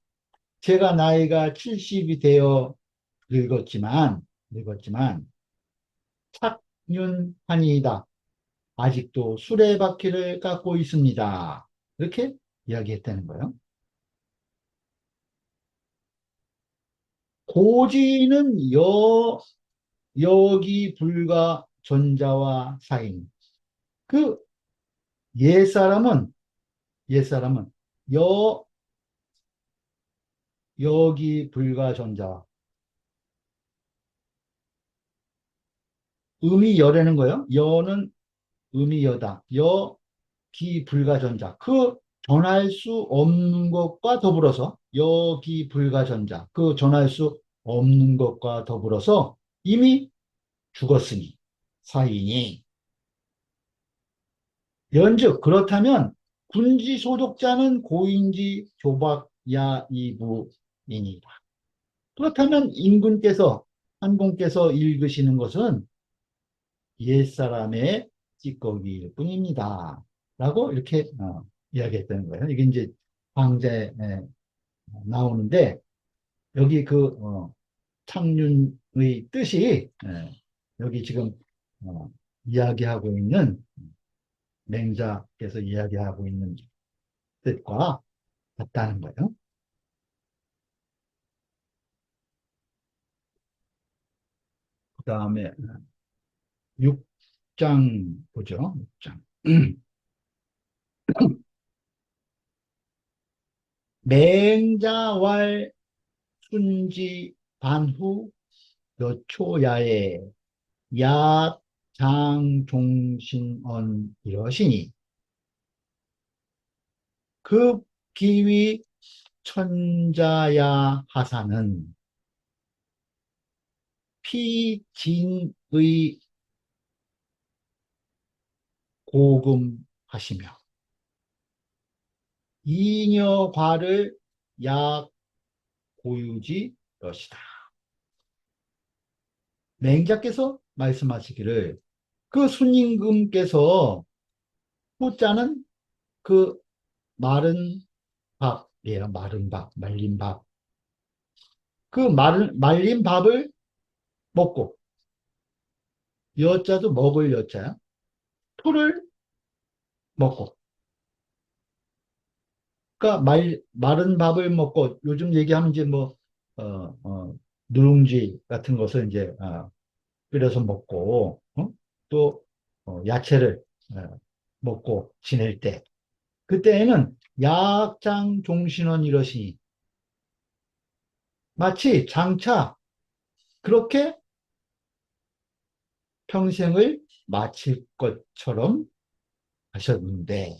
제가 나이가 70이 되어 늙었지만 착륜하니이다. 아직도 수레바퀴를 깎고 있습니다. 이렇게 이야기했다는 거예요. 고지는 여기 불가 전자와 사인. 그 옛사람은 여기 불가 전자와 음이 여라는 거예요. 여는 음이 여다. 여기 불가 전자. 그 전할 수 없는 것과 더불어서 여기 불가 전자. 그 전할 수 없는 것과 더불어서 이미 죽었으니 사인이 연즉 그렇다면 군지 소독자는 고인지 조박야이부이니라. 그렇다면 임금께서 한공께서 읽으시는 것은 옛사람의 찌꺼기일 뿐입니다. 라고 이렇게 이야기했다는 거예요. 이게 이제 방제에 나오는데 여기 그 창륜의 뜻이 여기 지금 어, 이야기하고 있는 맹자께서 이야기하고 있는 뜻과 같다는 거예요. 그 다음에 6장 보죠. 6장. 맹자왈 순지 반후 여초야에 야장종신언 이러시니 급기위 천자야 하사는 피진의 고금하시며 이녀과를 약고유지 것이다. 맹자께서 말씀하시기를 그 순임금께서 후자는 그 마른 밥이에요. 마른 밥, 말린 밥. 그 말린 밥을 먹고 여자도 먹을 여자야. 토를 먹고. 그러니까 마른 밥을 먹고 요즘 얘기하면 이제 뭐 누룽지 같은 것을 이제 끓여서 먹고 또 야채를 먹고 지낼 때 그때에는 약장 종신원 이러시니 마치 장차 그렇게 평생을 마칠 것처럼 하셨는데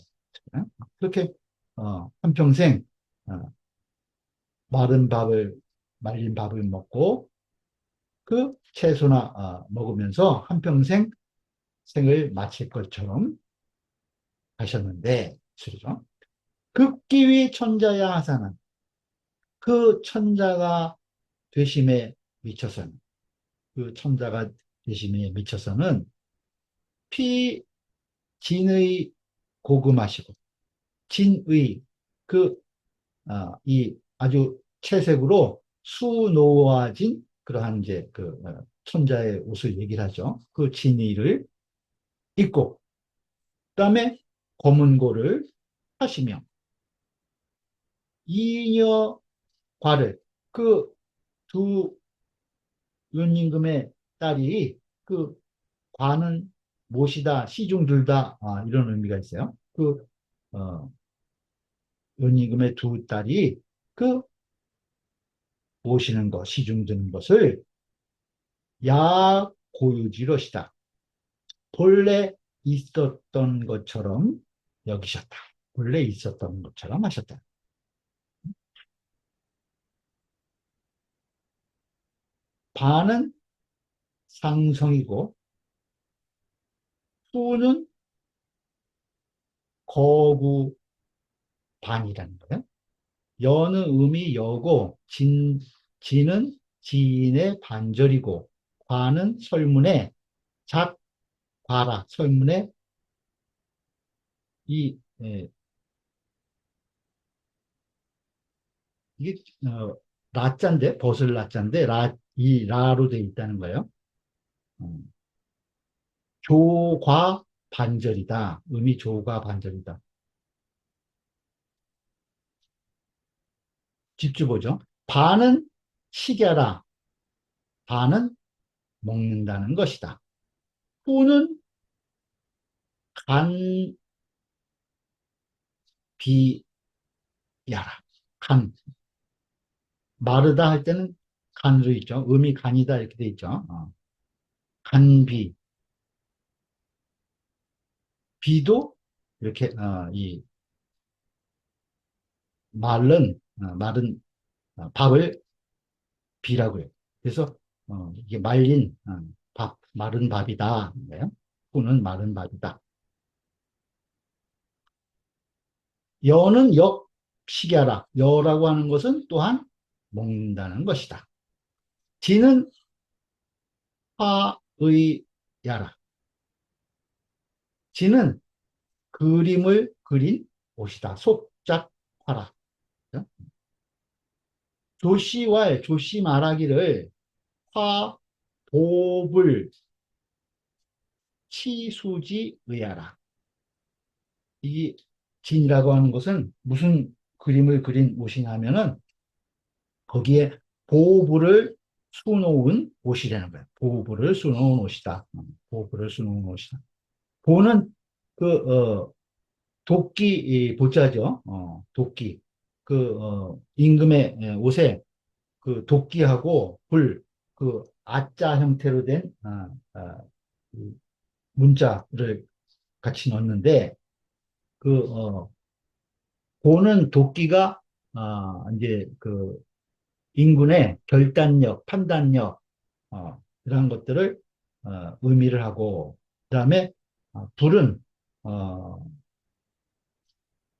그렇게 한평생 어, 마른 밥을 말린 밥을 먹고 그 채소나 먹으면서 한평생 생을 마칠 것처럼 하셨는데 그죠? 극기위 천자야 하사는 그 천자가 되심에 미쳐서는 그 천자가 되심에 미쳐서는 피진의 고금하시고 진의 그 이 아주 채색으로 수놓아진 그러한 이제 그 천자의 옷을 얘기를 하죠. 그 진의를 입고 그다음에 검은고를 하시며 이녀과를 그 두 윤임금의 딸이 그 과는 못이다, 시중 들다, 이런 의미가 있어요. 어, 은임금의 두 딸이 그 모시는 것, 시중 드는 것을 야고유지로시다. 본래 있었던 것처럼 여기셨다. 본래 있었던 것처럼 하셨다. 반은 상성이고 후는 거구 반이라는 거예요. 여는 음이 여고 진은 지인의 반절이고 과는 설문에 과라 설문에 이 이게 라자인데 벗을 라자인데 이 라로 돼 있다는 거예요. 음, 조과 반절이다. 음이 조과 반절이다. 집주 보죠. 반은 식야라. 반은 먹는다는 것이다. 후는 간비야라. 간. 마르다 할 때는 간으로 있죠. 음이 간이다 이렇게 돼 있죠. 간비. 비도 이렇게 이 마른 밥을 비라고 해요. 그래서 이게 말린 밥, 마른 밥이다. 네. 후는 마른 밥이다. 여는 역식야라. 여라고 하는 것은 또한 먹는다는 것이다. 지는 화의야라. 지는 그림을 그린 옷이다. 속작화라. 조씨 말하기를 화보불 치수지 의하라. 이 진이라고 하는 것은 무슨 그림을 그린 옷이냐면은 거기에 보호부를 수놓은 옷이라는 거예요. 보호부를 수놓은 옷이다. 보호부를 수놓은 옷이다. 보는 그 도끼 보자죠. 도끼 임금의 옷에 그 도끼하고 그 아자 형태로 된 이 문자를 같이 넣는데 그 보는 도끼가 이제 그 인군의 결단력, 판단력 이런 것들을 의미를 하고 그다음에 불은 어,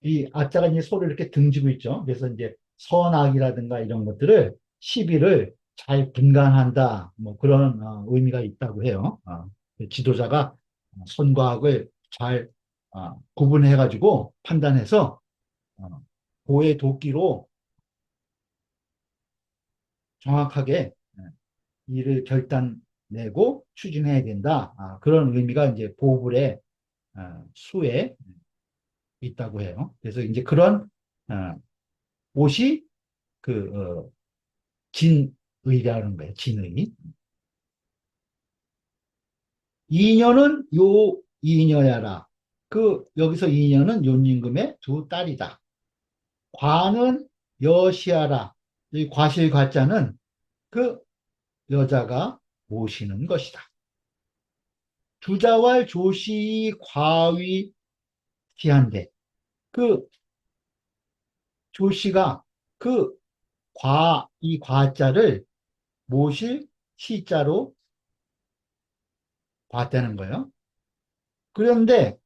이 아자가 이제 서로 이렇게 등지고 있죠. 그래서 이제 선악이라든가 이런 것들을 시비를 잘 분간한다. 뭐 그런 의미가 있다고 해요. 지도자가 선과 악을 잘 구분해가지고 판단해서 어, 고의 도끼로 정확하게 일을 결단내고 추진해야 된다. 그런 의미가 이제 보불의 수에 있다고 해요. 그래서 이제 그런 어, 옷이 그 진의라는 거예요. 진의. 이녀는 요 이녀야라. 여기서 이녀는 윤임금의 두 딸이다. 과는 여시하라. 이 과실 과자는 그 여자가 모시는 것이다. 주자왈 조시 과위 기한데 그 조시가 그 이 과자를 모실 시자로 봤다는 거예요. 그런데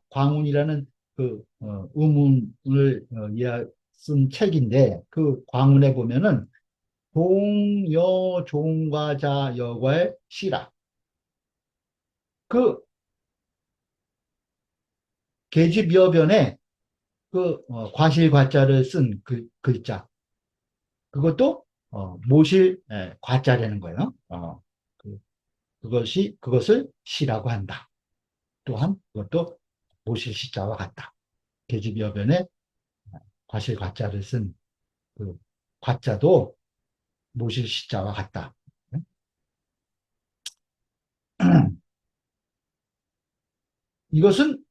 광운이라는 그 의문을 쓴 책인데 그 광운에 보면은 동여 종과자 여과의 시라 그 계집여변에 그 과실 과자를 쓴 글자 그것도 모실 과자라는 거예요. 그, 그것을 시라고 한다. 또한 그것도 모실 시자와 같다. 계집여변에 과실 과자를 쓴 그 과자도 모실 시자와 같다. 이것은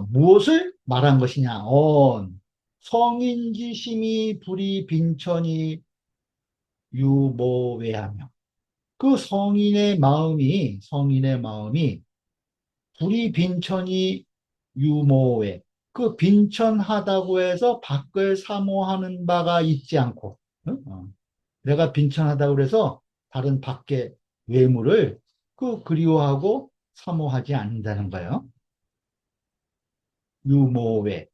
무엇을 말한 것이냐? 성인지심이 불이 빈천이 유모외하며 그 성인의 마음이 불이 빈천이 유모외 그 빈천하다고 해서 밖을 사모하는 바가 있지 않고 내가 빈천하다고 해서 다른 밖의 외물을 그리워하고 사모하지 않는다는 거예요. 유모외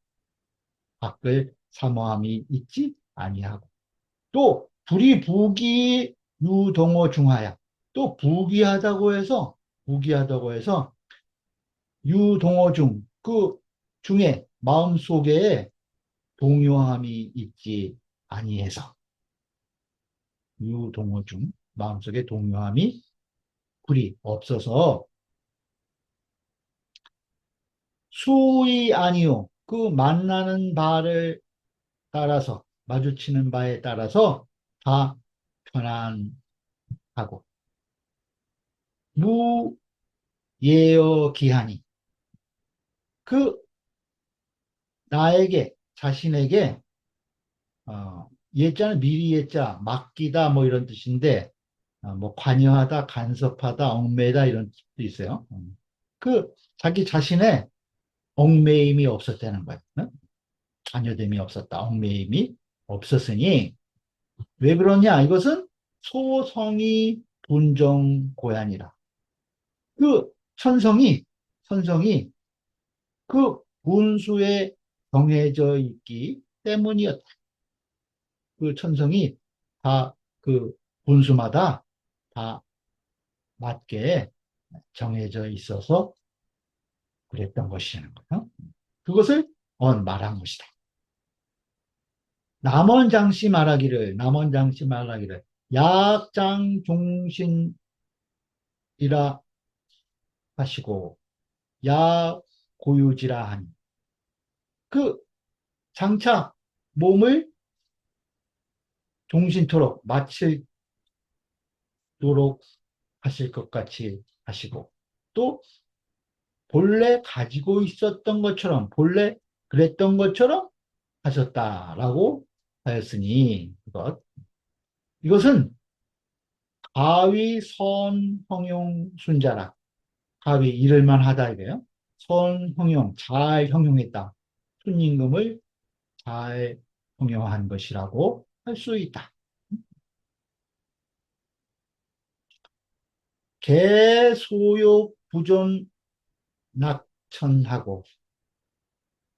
밖을 사모함이 있지 아니하고 또 불이 부기 유동호 중하야 또 부기하다고 해서 유동호 중 그 중에 마음속에 동요함이 있지 아니해서 유동호 중 마음속에 동요함이 불이 없어서 수의 아니요 그 만나는 바를 따라서 마주치는 바에 따라서 다 편안하고 무예어 기하니 그 나에게 자신에게 예자는 미리 예자 맡기다 뭐 이런 뜻인데 뭐 관여하다 간섭하다 얽매다 이런 뜻도 있어요. 그 자기 자신의 얽매임이 없었다는 거예요. 관여됨이 없었다. 얽매임이 없었으니 왜 그러냐? 이것은 소성이 분정고야니라. 그 천성이 그 분수에 정해져 있기 때문이었다. 그 천성이 다 그 분수마다 다 맞게 정해져 있어서 그랬던 것이라는 거예요. 그것을 말한 것이다. 남원장씨 말하기를 약장종신이라 하시고 야고유지라 하니 그 장차 몸을 종신토록 마치도록 하실 것 같이 하시고 또 본래 가지고 있었던 것처럼 본래 그랬던 것처럼 하셨다라고 하였으니 이것은 가위 선형용 순자라 가위 이를만 하다 이래요. 선형용 잘 형용했다. 순임금을 잘 형용한 것이라고 할 수 있다. 개소욕 부존 낙천하고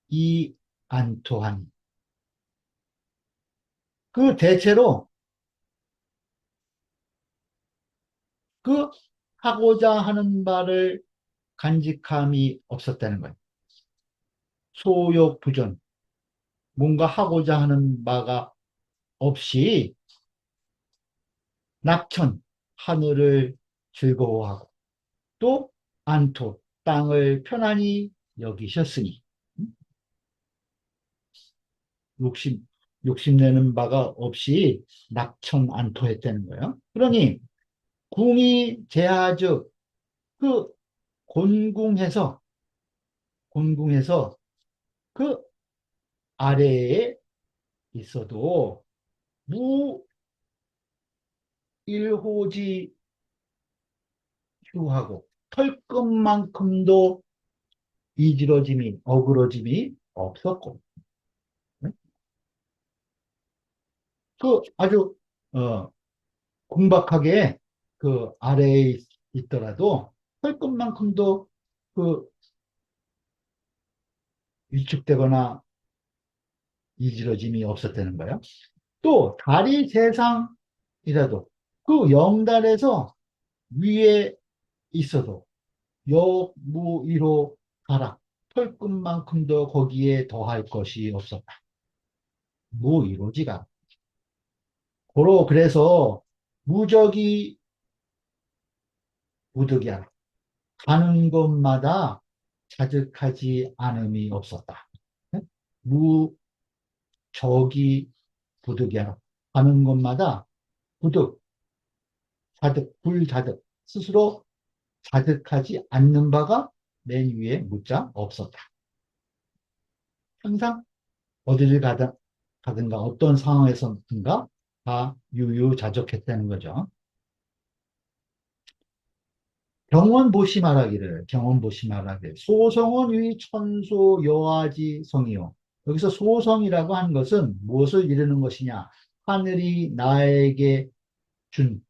이 안토한 그 대체로 그 하고자 하는 바를 간직함이 없었다는 거예요. 소욕 부존 뭔가 하고자 하는 바가 없이 낙천 하늘을 즐거워하고 또 안토 땅을 편안히 여기셨으니 욕심 욕심내는 바가 없이 낙천 안토했다는 거예요. 그러니 궁이 제하즉 그 곤궁해서 그 아래에 있어도 무일호지 휴하고 털끝만큼도 이지러짐이 어그러짐이 없었고 그 아주 어, 궁박하게 그 아래에 있더라도 털끝만큼도 그 위축되거나 이지러짐이 없었다는 거예요. 또 달이 세상이라도 그 영달에서 위에 있어도 역무위로 가라. 털끝만큼도 거기에 더할 것이 없었다. 무이로지가. 고로 그래서 무적이 무득이야. 가는 곳마다 자득하지 않음이 없었다. 무적이 부득이야. 가는 곳마다 부득, 자득, 불자득, 스스로 자득하지 않는 바가 맨 위에 무자 없었다. 항상 어디를 가든가 어떤 상황에서든가 다 유유자적했다는 거죠. 경원보시 말하기를 소성은 위 천소 여아지 성이요. 여기서 소성이라고 하는 것은 무엇을 이루는 것이냐? 하늘이 나에게 준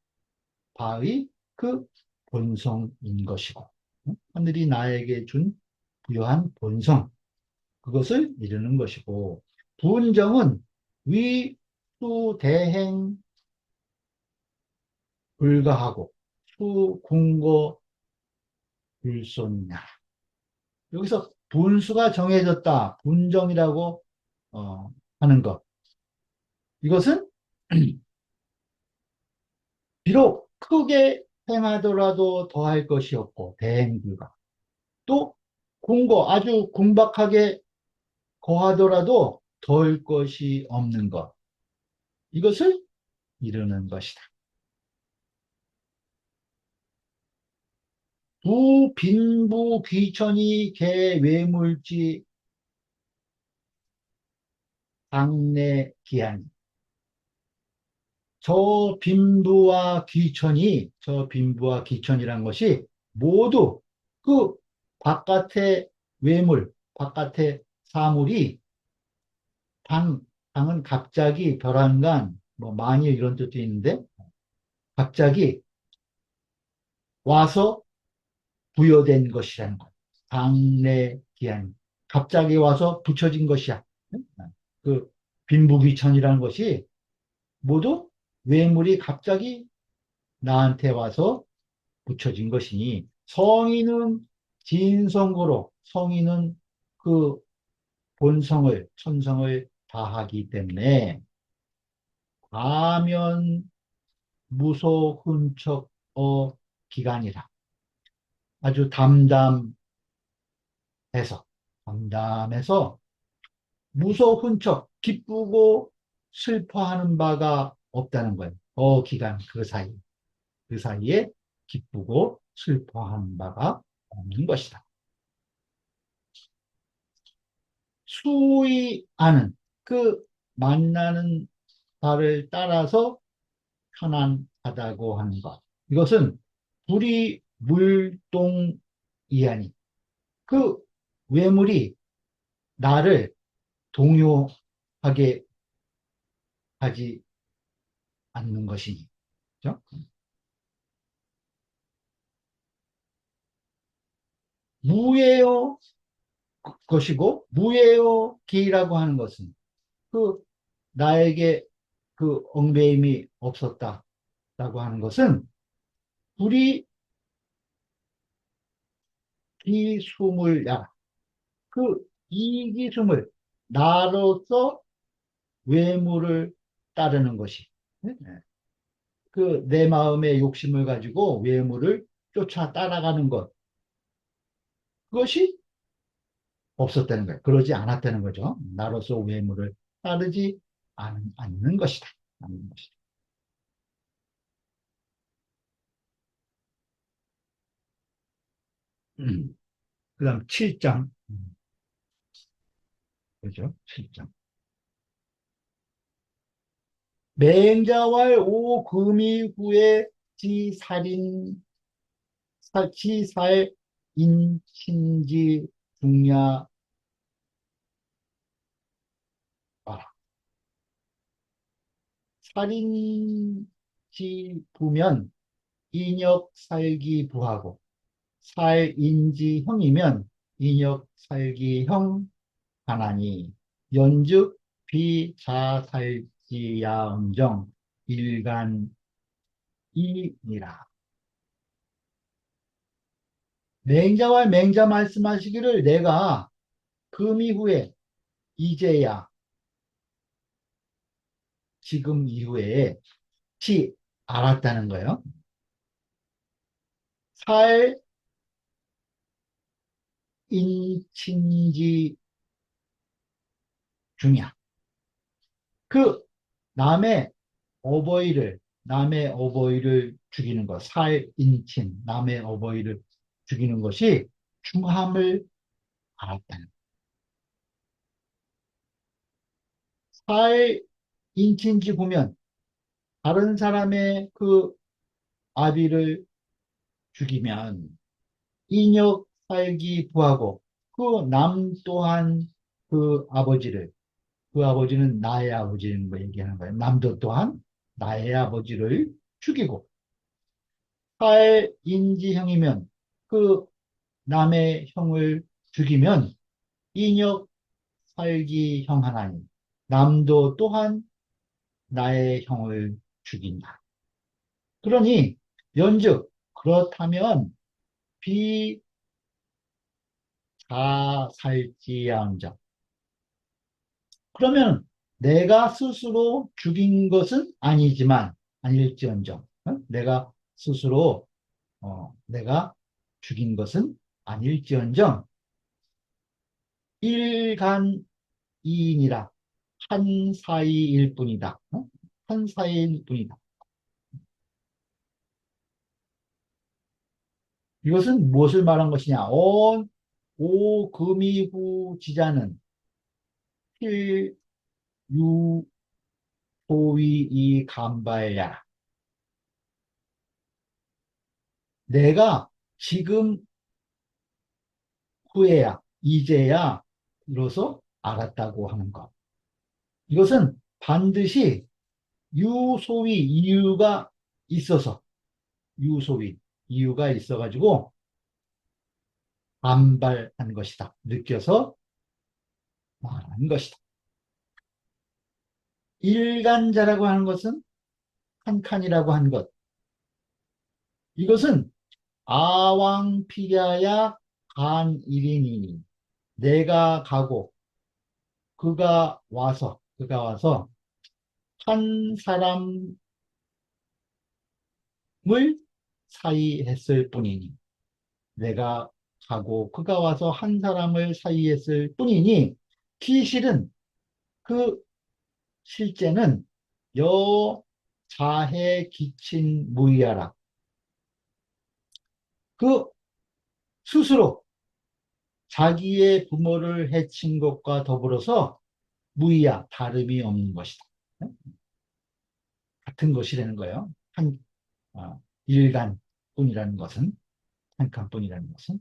바의 그 본성인 것이고, 하늘이 나에게 준 부여한 본성, 그것을 이루는 것이고, 부은정은 위수대행 불가하고 수공고 불손냐. 여기서 분수가 정해졌다. 분정이라고 하는 것. 이것은 비록 크게 행하더라도 더할 것이 없고 대행 불가. 또 공고 아주 궁박하게 거하더라도 덜 것이 없는 것. 이것을 이루는 것이다. 부빈부 귀천이 개외물지 당내 기한. 저 빈부와 귀천이란 것이 모두 그 바깥의 외물, 바깥의 사물이 당, 당은 갑자기 벼랑간, 뭐 만일 이런 뜻도 있는데 갑자기 와서 부여된 것이라는 것. 당내 기한. 갑자기 와서 붙여진 것이야. 그 빈부귀천이라는 것이 모두 외물이 갑자기 나한테 와서 붙여진 것이니 성인은 진성고로 성인은 그 본성을 천성을 다하기 때문에 과면 무소훈척 기간이라 아주 담담해서 무소훈척 기쁘고 슬퍼하는 바가 없다는 거예요. 기간 그 사이에 기쁘고 슬퍼하는 바가 없는 것이다. 수의 아는 그 만나는 바를 따라서 편안하다고 하는 것. 이것은 불이 물동이하니 그 외물이 나를 동요하게 하지 않는 것이니. 그죠? 무예요 것이고 무예요 기라고 하는 것은 그 나에게 그 얽매임이 없었다라고 하는 것은 불이 기숨을 그 이기숨을 나로서 외모를 따르는 것이 그 내 마음의 욕심을 가지고 외모를 쫓아 따라가는 것 그것이 없었다는 거예요. 그러지 않았다는 거죠. 나로서 외모를 따르지 않는 것이다. 않는 것이다. 그다음 7장 그죠? 7장 맹자왈 오금이 후에 지살인 지살 인친지 중야 봐라. 살인지 부면 인역 살기 부하고 살인지 형이면 인역 살기 형 하나니 연즉 비자살지야음정 일간이니라. 맹자와 맹자 말씀하시기를 내가 금 이후에 이제야 지금 이후에 알았다는 거예요. 살 인친지 중이야. 그 남의 남의 어버이를 죽이는 것, 살인친, 남의 어버이를 죽이는 것이 중함을 알았다는. 살 인친지 보면 다른 사람의 그 아비를 죽이면 인역 살기 구하고 그 남 또한 그 아버지를 그 아버지는 나의 아버지인 거 얘기하는 거예요. 남도 또한 나의 아버지를 죽이고 살 인지형이면 그 남의 형을 죽이면 인역 살기 형 하나니 남도 또한 나의 형을 죽인다. 그러니 연즉 그렇다면 비자살지언정 그러면 내가 스스로 죽인 것은 아니지만 아닐지언정 내가 스스로 내가 죽인 것은 아닐지언정 일간이인이라 한 사이일 뿐이다. 한 사이일 뿐이다. 이것은 무엇을 말한 것이냐? 오금이후 지자는 필유소위 이 간발야. 내가 지금 후에야, 이제야 비로소 알았다고 하는 것. 이것은 반드시 유소위 이유가 있어서, 유소위 이유가 있어가지고 반발한 것이다. 느껴서 말한 것이다. 일간자라고 하는 것은 한 칸이라고 한 것. 이것은 아왕피랴야 간일인이니 내가 가고 그가 와서 한 사람을 사이했을 뿐이니 내가 가고 그가 와서 한 사람을 사이했을 뿐이니 기실은 그 실제는 여 자해 기친 무이하라 그 스스로 자기의 부모를 해친 것과 더불어서 무이야 다름이 없는 것이다. 같은 것이 되는 거예요. 일간뿐이라는 것은 한 칸뿐이라는 것은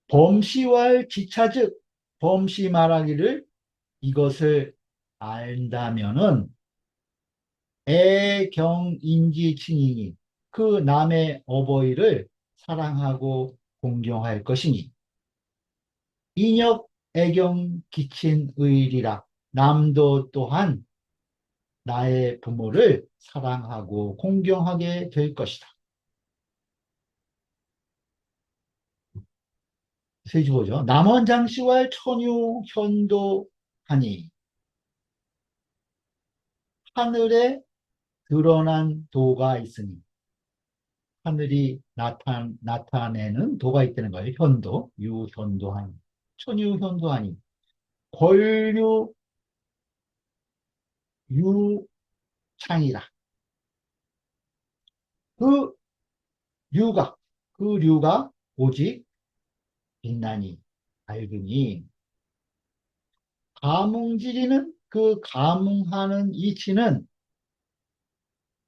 범시왈 지차즉 범시 말하기를 이것을 안다면은 애경인지친이니 그 남의 어버이를 사랑하고 공경할 것이니 인역 애경 기친 의리라 남도 또한 나의 부모를 사랑하고 공경하게 될 것이다. 세주보죠. 남원장씨와 천유 현도하니 하늘에 드러난 도가 있으니 하늘이 나타내는 도가 있다는 거예요. 현도, 유현도하니 천유현도하니 권류 유창이라 그 류가 오직 빛나니 밝으니 감흥지리는 그 감흥하는 이치는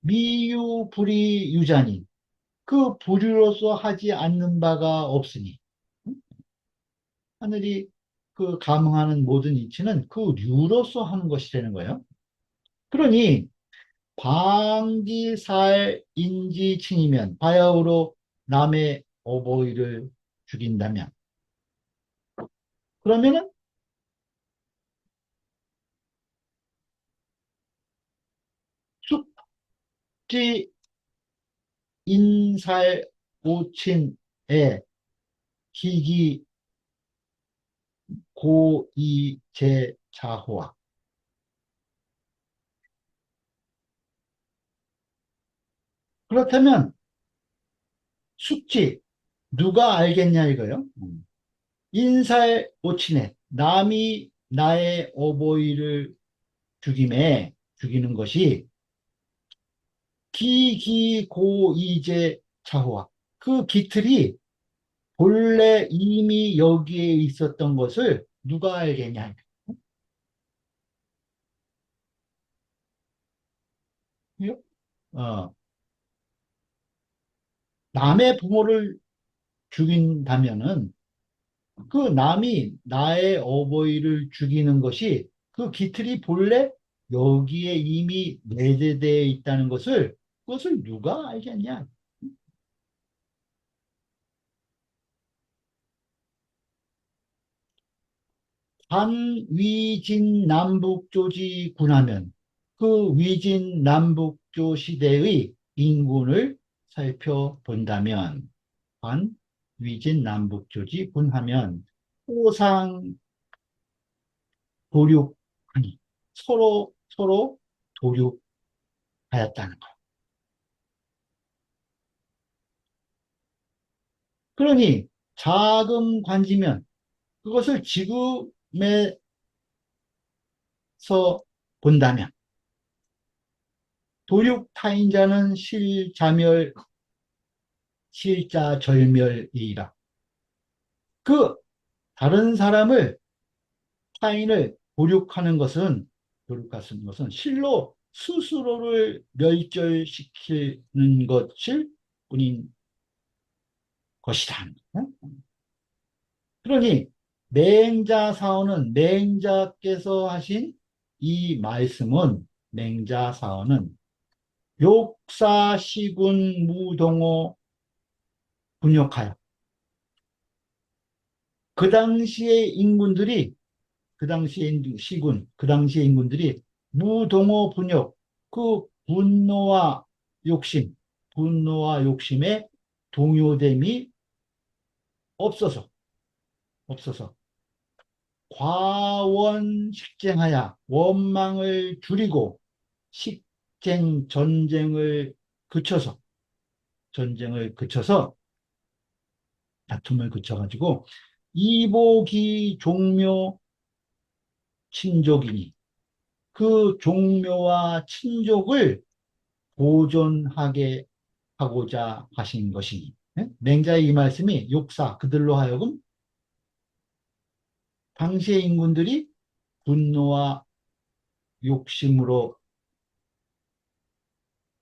미유불이유자니 그 불유로서 하지 않는 바가 없으니 하늘이 그 감흥하는 모든 이치는 그 류로서 하는 것이 되는 거예요. 그러니 방기살인지칭이면 바야흐로 남의 어버이를 죽인다면 그러면은 숙지 인살 오친의 희기 고이제자호와 그렇다면 숙지 누가 알겠냐 이거요. 인살 오친에 남이 나의 어버이를 죽이는 것이 기기고이제 자호와 그 그 깃틀이 본래 이미 여기에 있었던 것을 누가 알겠냐? 어, 남의 부모를 죽인다면은 그 남이 나의 어버이를 죽이는 것이 그 깃틀이 본래 여기에 이미 내재되어 있다는 것을 그것을 누가 알겠냐? 한위진 남북조지 군하면 그 위진 남북조 시대의 인군을 살펴본다면 한위진 남북조지 군하면 호상 도륙 아니 서로 도륙하였다는 것. 그러니 자금 관지면 그것을 지금에서 본다면 도륙 타인자는 실자멸 실자절멸이라. 그 다른 사람을 타인을 도륙하는 것은 실로 스스로를 멸절시키는 것일 뿐인 것이다. 그러니 맹자사언은 맹자께서 하신 이 말씀은 맹자사언은 욕사시군 무동호 분역하여 그 당시의 인군들이 그 당시의 인군들이 무동호 분역, 그 분노와 욕심에 동요됨이 없어서, 없어서, 과원식쟁하여 원망을 줄이고, 전쟁을 그쳐서, 전쟁을 그쳐서, 다툼을 그쳐가지고, 이복이 종묘 친족이니, 그 종묘와 친족을 보존하게 하고자 하신 것이니. 예? 맹자의 이 말씀이 그들로 하여금 당시의 인군들이 분노와 욕심으로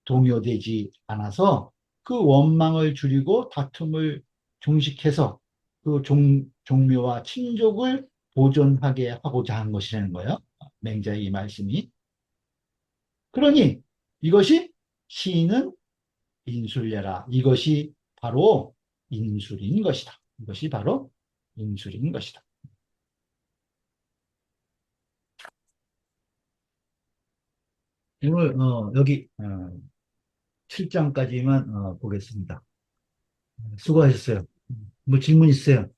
동요되지 않아서 그 원망을 줄이고 다툼을 종식해서 그 종묘와 친족을 보존하게 하고자 한 것이라는 거예요. 맹자의 이 말씀이. 그러니 이것이 시인은 인술래라. 이것이 바로 인술인 것이다. 이것이 바로 인술인 것이다. 오늘 여기 7장까지만 보겠습니다. 수고하셨어요. 뭐 질문 있어요?